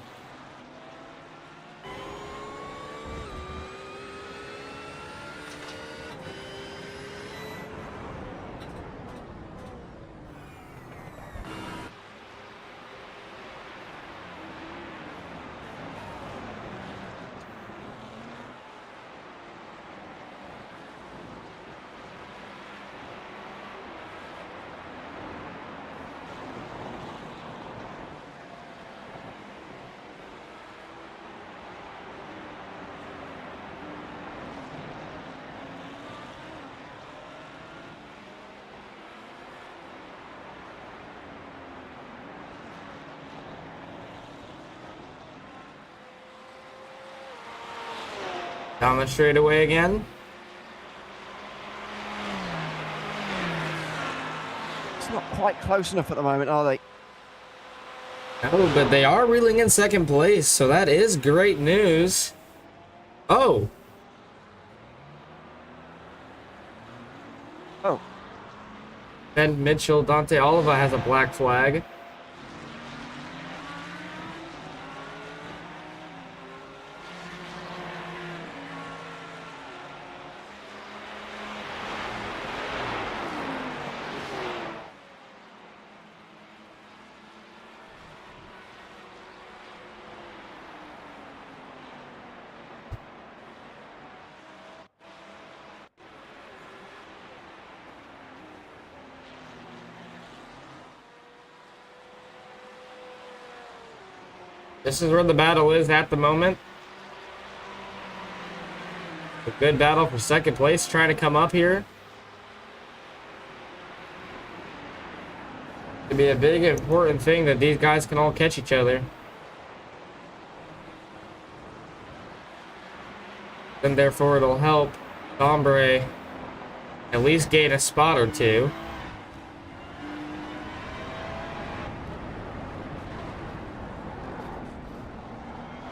Down the straightaway again. It's not quite close enough at the moment, are they? Oh, but they are reeling in second place, so that is great news. Oh. Oh. Ben Mitchell, Dante Oliva has a black flag. This is where the battle is at the moment. A good battle for second place, trying to come up here. It'd be a big important thing that these guys can all catch each other. And therefore it'll help Dombre at least gain a spot or two.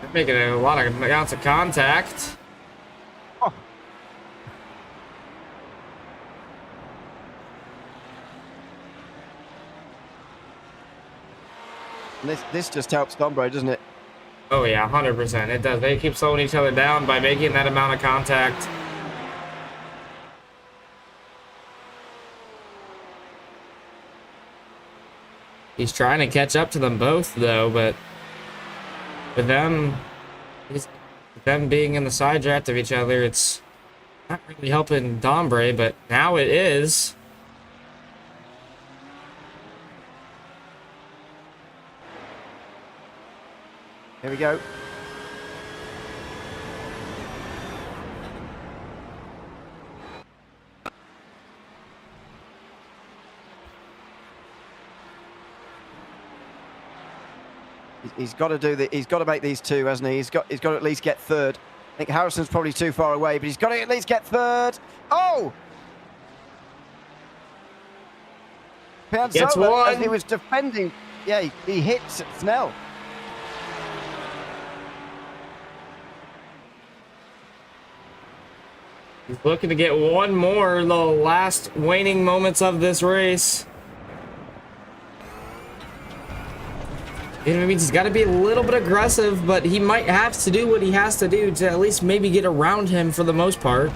They're making a lot of amounts of contact. Oh. This just helps Dombre, doesn't it? Oh yeah, 100%. It does. They keep slowing each other down by making that amount of contact. He's trying to catch up to them both, though, but with them being in the side draft of each other, it's not really helping Dombre, but now it is. Here we go. He's got to do the. He's got to make these two, hasn't he? He's got to at least get third. I think Harrison's probably too far away, but he's got to at least get third. Oh! Gets Piazzolla, one. as he was defending, yeah, he hit Snell. He's looking to get one more in the last waning moments of this race. It means he's got to be a little bit aggressive, but he might have to do what he has to do to at least maybe get around him for the most part.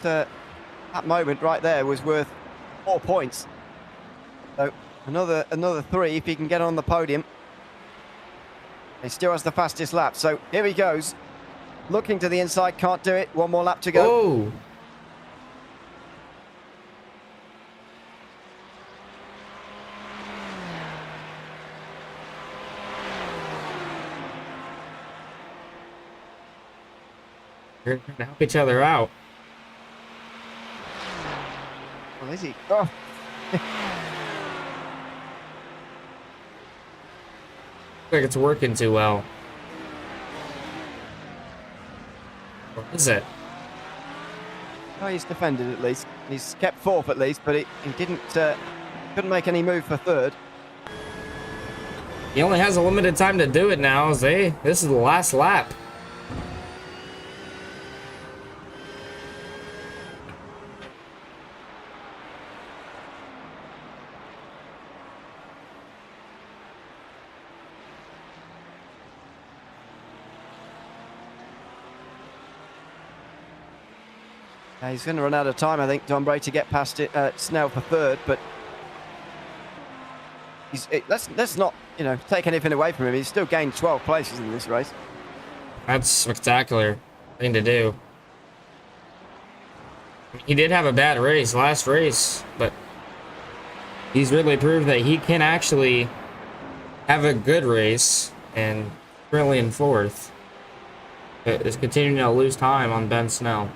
That moment right there was worth 4 points. So another 3 if he can get on the podium. He still has the fastest lap. So here he goes. Looking to the inside, can't do it. One more lap to go. Oh. They're trying to help each other out. Well, is he? Oh. Like it's working too well. What is it? Oh, he's defended at least. He's kept fourth at least, but he couldn't make any move for third. He only has a limited time to do it now. This is the last lap. He's going to run out of time, I think, Dombre, to get past it, Snell for third, but let's not, take anything away from him. He's still gained 12 places in this race. That's spectacular thing to do. He did have a bad race last race, but he's really proved that he can actually have a good race, and currently in fourth. Is continuing to lose time on Ben Snell.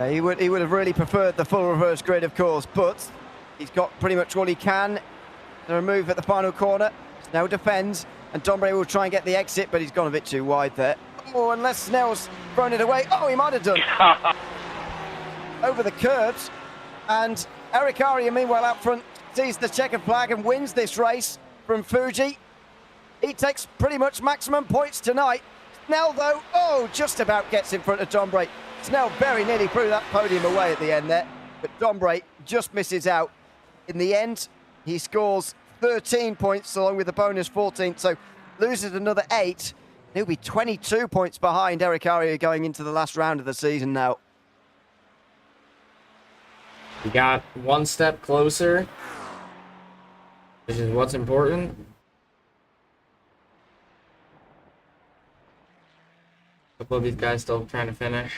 He would have really preferred the full reverse grid, of course, but he's got pretty much all he can to remove at the final corner. Snell defends, and Dombre will try and get the exit, but he's gone a bit too wide there. Oh, unless Snell's thrown it away. Oh, he might have done. Over the curbs, and Eric Aria, meanwhile, out front, sees the checkered flag and wins this race from Fuji. He takes pretty much maximum points tonight. Snell, though, just about gets in front of Dombre. Snell very nearly threw that podium away at the end there, but Dombre just misses out. In the end, he scores 13 points along with the bonus 14, so loses another 8. He'll be 22 points behind Eric Aria going into the last round of the season now. We got one step closer, which is what's important. A couple of these guys still trying to finish.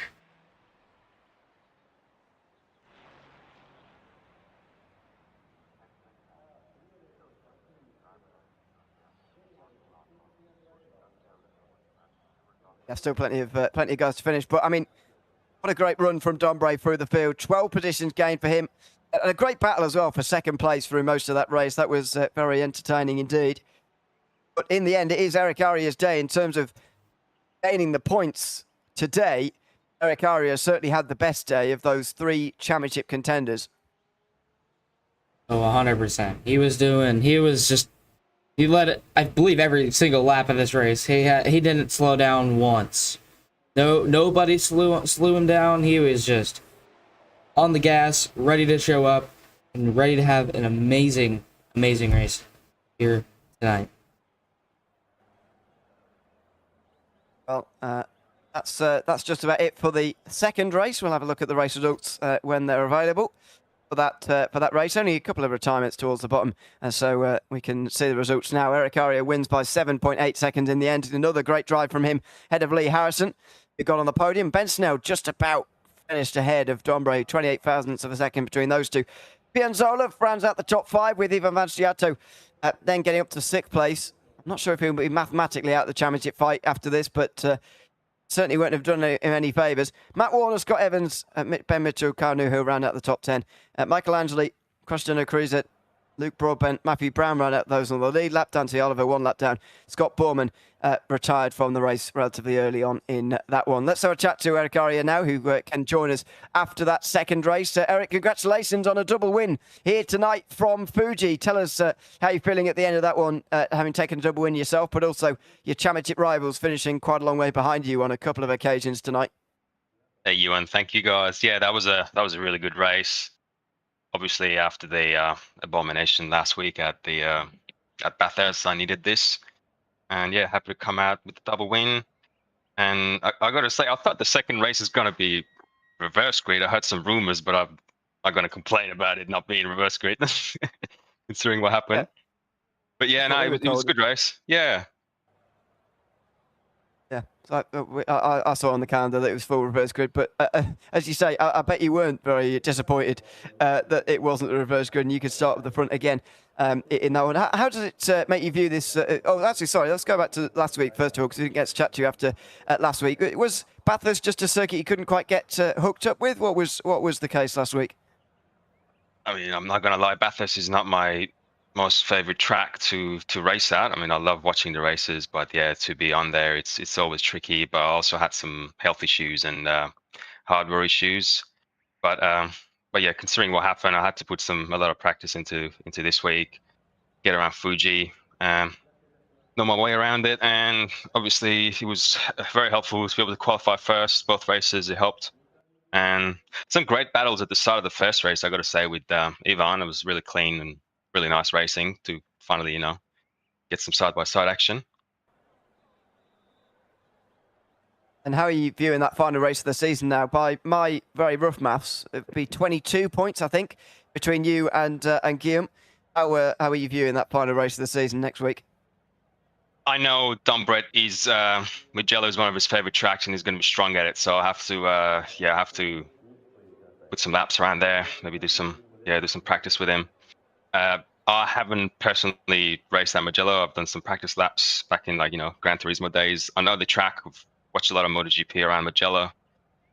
Yeah, still plenty of guys to finish, but I mean, what a great run from Dombre through the field. 12 positions gained for him. And a great battle as well for second place through most of that race. That was very entertaining indeed. But in the end, it is Eric Aria's day in terms of gaining the points today. Eric Aria certainly had the best day of those 3 championship contenders. Oh, 100%. He led it, I believe, every single lap of this race. He didn't slow down once. Nobody slew him down. He was just on the gas, ready to show up, and ready to have an amazing race here tonight. Well, that's just about it for the second race. We'll have a look at the race results when they're available for that race. Only a couple of retirements towards the bottom, so we can see the results now. Eric Aria wins by 7.8 seconds in the end. Another great drive from him, ahead of Lee Harrison, who got on the podium. Ben Snell just about finished ahead of Dombre, 28 thousandths of a second between those two. Pianzola rounds out the top 5 with Ivan Vanstiato then getting up to 6th place. I'm not sure if he'll be mathematically out of the championship fight after this, but certainly won't have done him any favours. Matt Warner, Scott Evans, Ben Mitchell, Kyle Newhill round out the top 10. Michael Angeli, Cristiano Cruzet, Luke Broadbent, Matthew Brown round out those on the lead lap. Dante Oliver 1 lap down. Scott Borman retired from the race relatively early on in that one. Let's have a chat to Eric Aria now, who can join us after that second race. Eric, congratulations on a double win here tonight from Fuji. Tell us how you're feeling at the end of that one, having taken a double win yourself, but also your championship rivals finishing quite a long way behind you on a couple of occasions tonight. Hey, Ewan, thank you guys. Yeah, that was a really good race. Obviously, after the abomination last week at Bathurst, I needed this, and yeah, happy to come out with the double win. And I got to say, I thought the second race is going to be reverse grid. I heard some rumors, but I'm not going to complain about it not being reverse grid, considering what happened. Yeah. But yeah, no, it was a good race. Yeah. Yeah, so I saw on the calendar that it was full reverse grid, but as you say, I bet you weren't very disappointed that it wasn't the reverse grid and you could start at the front again in that one. How does it make you view this? Actually, sorry, let's go back to last week first of all, because we didn't get to chat to you after last week. Was Bathurst just a circuit you couldn't quite get hooked up with? What was the case last week? I mean, I'm not going to lie, Bathurst is not my most favorite track to race at. I mean, I love watching the races, but yeah, to be on there, it's always tricky. But I also had some health issues and hardware issues. But yeah, considering what happened, I had to put a lot of practice into this week, get around Fuji, know my way around it, and obviously it was very helpful to be able to qualify first. Both races, it helped. And some great battles at the start of the first race, I got to say, with Ewan. It was really clean and really nice racing to finally, get some side-by-side action. And how are you viewing that final race of the season now? By my very rough maths, it'd be 22 points, I think, between you and Guillaume. How are you viewing that final race of the season next week? I know Dombre is Mugello is one of his favorite tracks, and he's going to be strong at it. So I have to put some laps around there. Maybe do some practice with him. I haven't personally raced at Mugello. I've done some practice laps back in Gran Turismo days. I know the track. I've watched a lot of MotoGP around Mugello.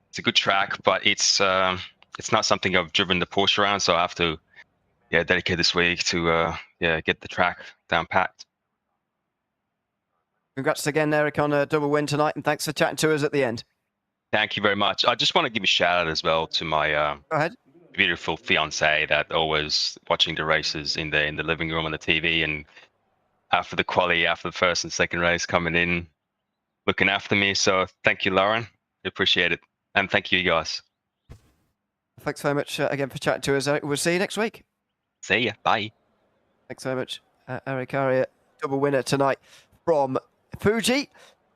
It's a good track, but it's not something I've driven the Porsche around. So I have to dedicate this week to get the track down packed. Congrats again, Eric, on a double win tonight, and thanks for chatting to us at the end. Thank you very much. I just want to give a shout out as well to my Go ahead. Beautiful fiance that always watching the races in the living room on the TV, and after the quali, after the first and second race, coming in, looking after me. So thank you, Lauren. Appreciate it. And thank you guys. Thanks very much again for chatting to us, Eric. We'll see you next week. See ya. Bye. Thanks very much, Eric Aria, double winner tonight from Fuji.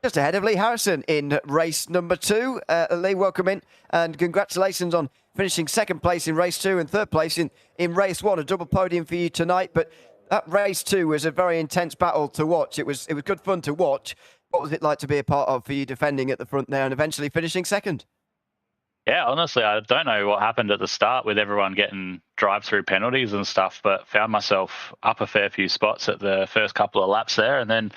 Just ahead of Lee Harrison in race number 2. Lee, welcome in, and congratulations on finishing second place in race 2 and third place in race 1. A double podium for you tonight, but that race 2 was a very intense battle to watch. It was good fun to watch. What was it like to be a part of for you, defending at the front there and eventually finishing second? Yeah, honestly, I don't know what happened at the start with everyone getting drive-through penalties and stuff, but found myself up a fair few spots at the first couple of laps there, and then,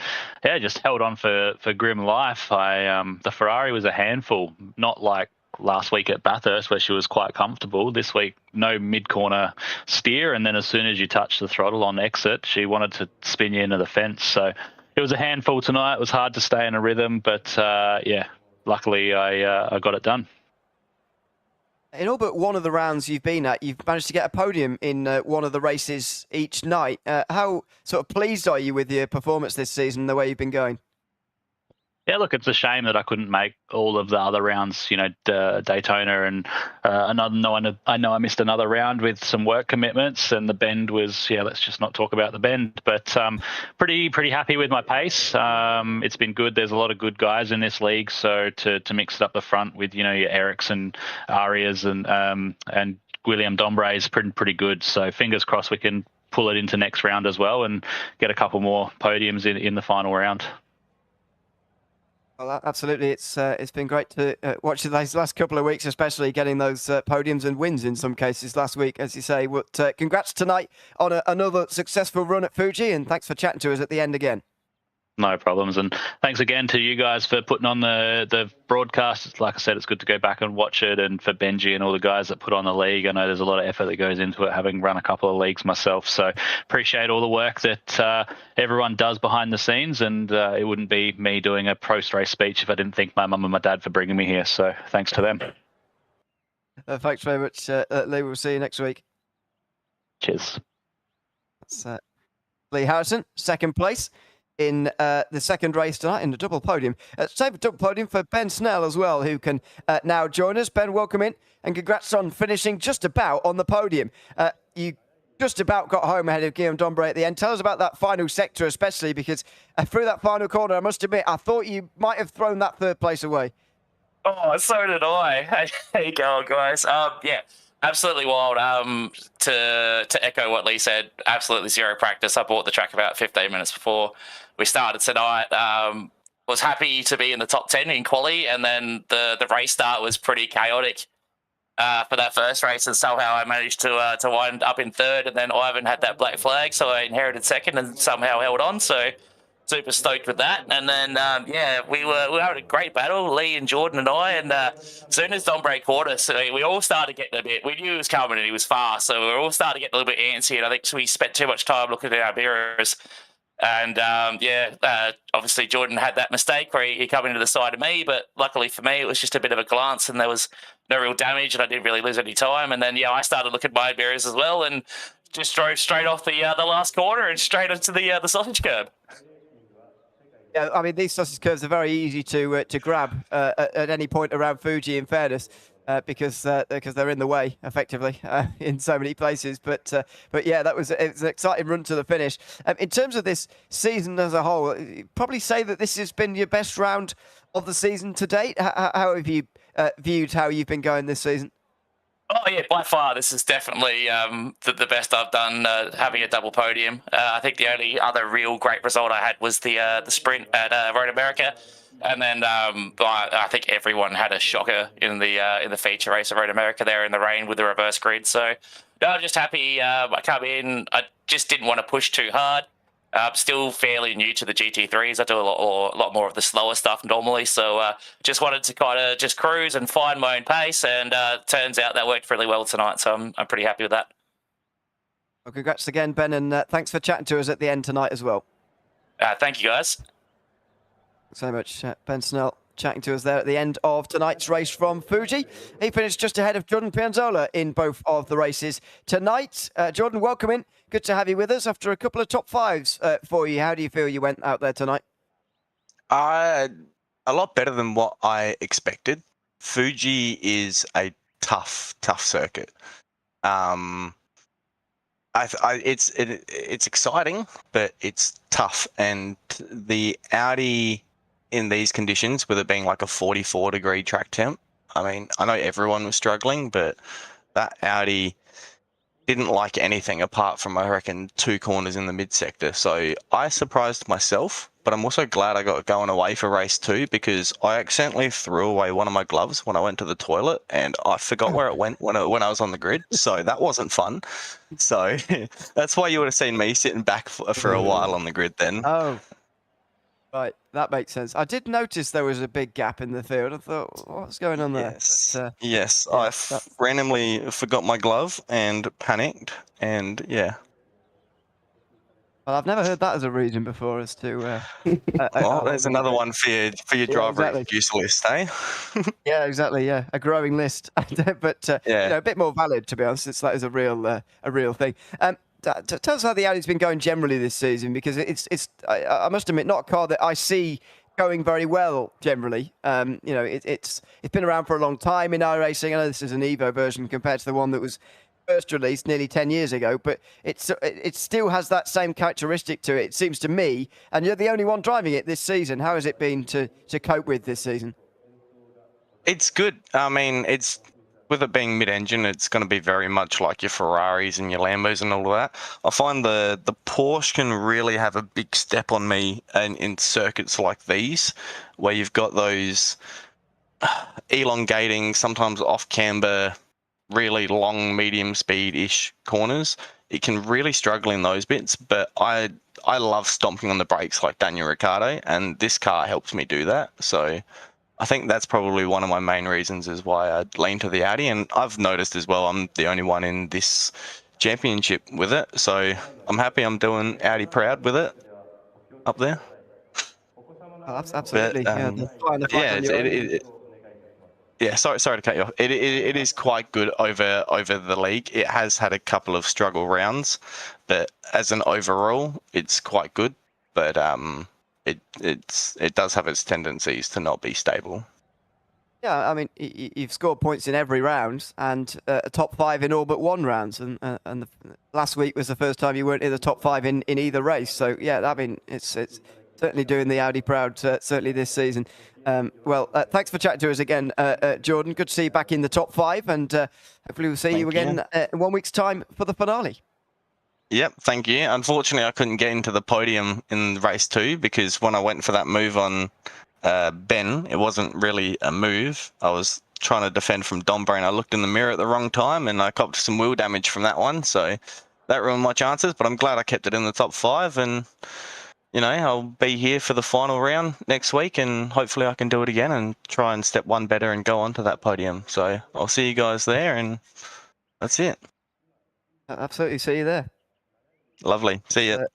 yeah, just held on for grim life. The Ferrari was a handful, not like last week at Bathurst where she was quite comfortable. This week, no mid-corner steer, and then as soon as you touch the throttle on exit, she wanted to spin you into the fence. So it was a handful tonight. It was hard to stay in a rhythm, but yeah, luckily I got it done. In all but one of the rounds you've been at, you've managed to get a podium in one of the races each night. How sort of pleased are you with your performance this season, the way you've been going? Yeah, look, it's a shame that I couldn't make all of the other rounds, you know, Daytona and I know I missed another round with some work commitments, and the bend was, yeah, let's just not talk about the bend. But pretty happy with my pace. It's been good. There's a lot of good guys in this league, so to mix it up the front with, you know, your Erics and Arias and William Dombre is pretty good. So fingers crossed we can pull it into next round as well and get a couple more podiums in the final round. Well, absolutely. It's been great to watch these last couple of weeks, especially getting those podiums and wins in some cases last week, as you say. But congrats tonight on another successful run at Fuji, and thanks for chatting to us at the end again. No problems, and thanks again to you guys for putting on the broadcast. Like I said, it's good to go back and watch it, and for Benji and all the guys that put on the league. I know there's a lot of effort that goes into it, having run a couple of leagues myself, so appreciate all the work that everyone does behind the scenes, and it wouldn't be me doing a post-race speech if I didn't thank my mum and my dad for bringing me here, so thanks to them. Thanks very much, Lee. We'll see you next week. Cheers. That's Lee Harrison, second place in the second race tonight in the double podium. Same double podium for Ben Snell as well, who can now join us. Ben, welcome in, and congrats on finishing just about on the podium. You just about got home ahead of Guillaume Dombre at the end. Tell us about that final sector, especially because through that final corner, I must admit, I thought you might have thrown that third place away. Oh, so did I. How you going, guys? Yeah, absolutely wild. To echo what Lee said, absolutely zero practice. I bought the track about 15 minutes before we started tonight. Was happy to be in the top 10 in quali, and then the race start was pretty chaotic for that first race, and somehow I managed to wind up in third, and then Ivan had that black flag, so I inherited second and somehow held on. So super stoked with that. And then yeah, we were having a great battle, Lee and Jordan and I, and as soon as Dombre caught us, we all started getting a bit, we knew he was coming and he was fast, so we were all starting to get a little bit antsy, and I think we spent too much time looking at our mirrors. And yeah, obviously Jordan had that mistake where he come into the side of me, but luckily for me, it was just a bit of a glance and there was no real damage and I didn't really lose any time. And then, yeah, I started looking at my mirrors as well and just drove straight off the last corner and straight into the sausage curb. Yeah, I mean, these sausage curves are very easy to grab at any point around Fuji, in fairness. Because they're in the way effectively in so many places, but yeah, it was an exciting run to the finish. In terms of this season as a whole, you'd probably say that this has been your best round of the season to date. How have you viewed how you've been going this season? Oh yeah, by far this is definitely the best I've done, having a double podium. I think the only other real great result I had was the sprint at Road America. And then I think everyone had a shocker in the feature race at Road America there in the rain with the reverse grid. So no, I'm just happy I come in. I just didn't want to push too hard. I'm still fairly new to the GT3s. I do a lot more of the slower stuff normally. So just wanted to kind of just cruise and find my own pace. And turns out that worked really well tonight. So I'm pretty happy with that. Well, congrats again, Ben, and thanks for chatting to us at the end tonight as well. Thank you, guys. So much, Ben Snell chatting to us there at the end of tonight's race from Fuji. He finished just ahead of Jordan Pianzola in both of the races tonight. Jordan, welcome in. Good to have you with us after a couple of top fives for you. How do you feel you went out there tonight? A lot better than what I expected. Fuji is a tough circuit. It's exciting, but it's tough, and the Audi in these conditions, with it being like a 44-degree track temp, I mean, I know everyone was struggling, but that Audi didn't like anything apart from, I reckon, 2 corners in the mid-sector. So I surprised myself, but I'm also glad I got going away for race 2, because I accidentally threw away one of my gloves when I went to the toilet, and I forgot where it went when I was on the grid. So that wasn't fun. So that's why you would have seen me sitting back for a while on the grid then. Oh, right. That makes sense. I did notice there was a big gap in the field. I thought, what's going on there? Yes. But, Yes. yeah, I randomly forgot my glove and panicked, and yeah. well, I've never heard that as a reason before as to. Well, there's another one for your driver exactly. excuse list, eh? Yeah, exactly. Yeah, a growing list, but Yeah. you know, a bit more valid, to be honest. It's that is a real thing. Tell us how the Audi's been going generally this season, because I must admit, not a car that I see going very well generally. You know, it's been around for a long time in iRacing. I know this is an Evo version compared to the one that was first released nearly 10 years ago, but it still has that same characteristic to it seems to me, and you're the only one driving it this season. How has it been to cope with this season? It's good. I mean, it's with it being mid-engine, it's going to be very much like your Ferraris and your Lambos and all of that. I find the Porsche can really have a big step on me in circuits like these, where you've got those elongating, sometimes off camber, really long, medium speed-ish corners. It can really struggle in those bits, but I love stomping on the brakes like Daniel Ricciardo, and this car helps me do that. So I think that's probably one of my main reasons is why I lean to the Audi. And I've noticed as well, I'm the only one in this championship with it. So I'm happy I'm doing Audi proud with it up there. Oh, absolutely. But, Yeah, flying the flag on your own. Yeah, sorry to cut you off. It is quite good over the league. It has had a couple of struggle rounds, but as an overall, it's quite good. But it does have its tendencies to not be stable. Yeah, I mean, you've scored points in every round, and a top 5 in all but one round. And last week was the first time you weren't in the top 5 in either race. So yeah, I mean, it's certainly doing the Audi proud, certainly this season. Well, thanks for chatting to us again, Jordan. Good to see you back in the top 5, and hopefully we'll see you again in 1 week's time for the finale. Yep, thank you. Unfortunately, I couldn't get into the podium in race 2 because when I went for that move on Ben, it wasn't really a move. I was trying to defend from Dombre, and I looked in the mirror at the wrong time, and I copped some wheel damage from that one. So that ruined my chances, but I'm glad I kept it in the top 5, and you know, I'll be here for the final round next week, and hopefully I can do it again and try and step one better and go on to that podium. So I'll see you guys there, and that's it. Absolutely, see you there. Lovely. See you.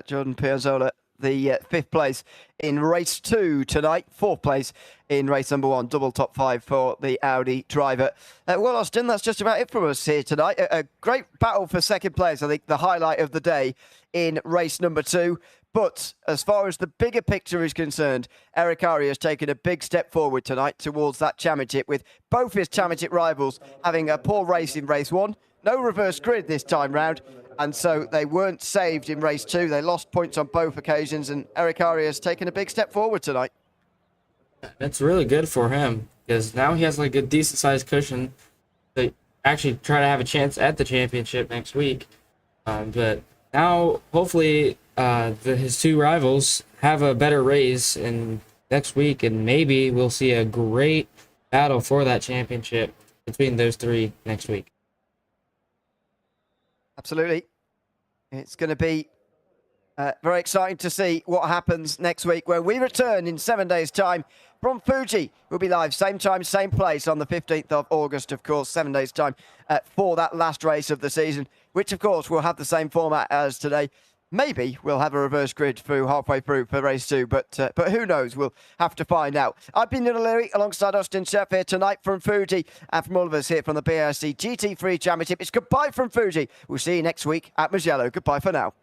Jordan Piazzolla, the 5th place in race 2 tonight, 4th place in race number 1, double top 5 for the Audi driver. Well, Austin, that's just about it from us here tonight. A great battle for 2nd place, I think the highlight of the day in race number 2. But as far as the bigger picture is concerned, Eric Ari has taken a big step forward tonight towards that championship, with both his championship rivals having a poor race in race 1. No reverse grid this time round, and so they weren't saved in race 2. They lost points on both occasions, and Eric Ari has taken a big step forward tonight. That's really good for him, because now he has like a decent sized cushion to actually try to have a chance at the championship next week. But now hopefully his 2 rivals have a better race in next week, and maybe we'll see a great battle for that championship between those 3 next week. Absolutely. It's going to be very exciting to see what happens next week when we return in 7 days' time from Fuji. We'll be live same time, same place on the 15th of August, of course, 7 days' time for that last race of the season, which, of course, will have the same format as today. Maybe we'll have a reverse grid through halfway through for race 2, but who knows? We'll have to find out. I've been Neil O'Leary alongside Austin Scheff here tonight from Fuji, and from all of us here from the BISC GT3 Championship. It's goodbye from Fuji. We'll see you next week at Mugello. Goodbye for now.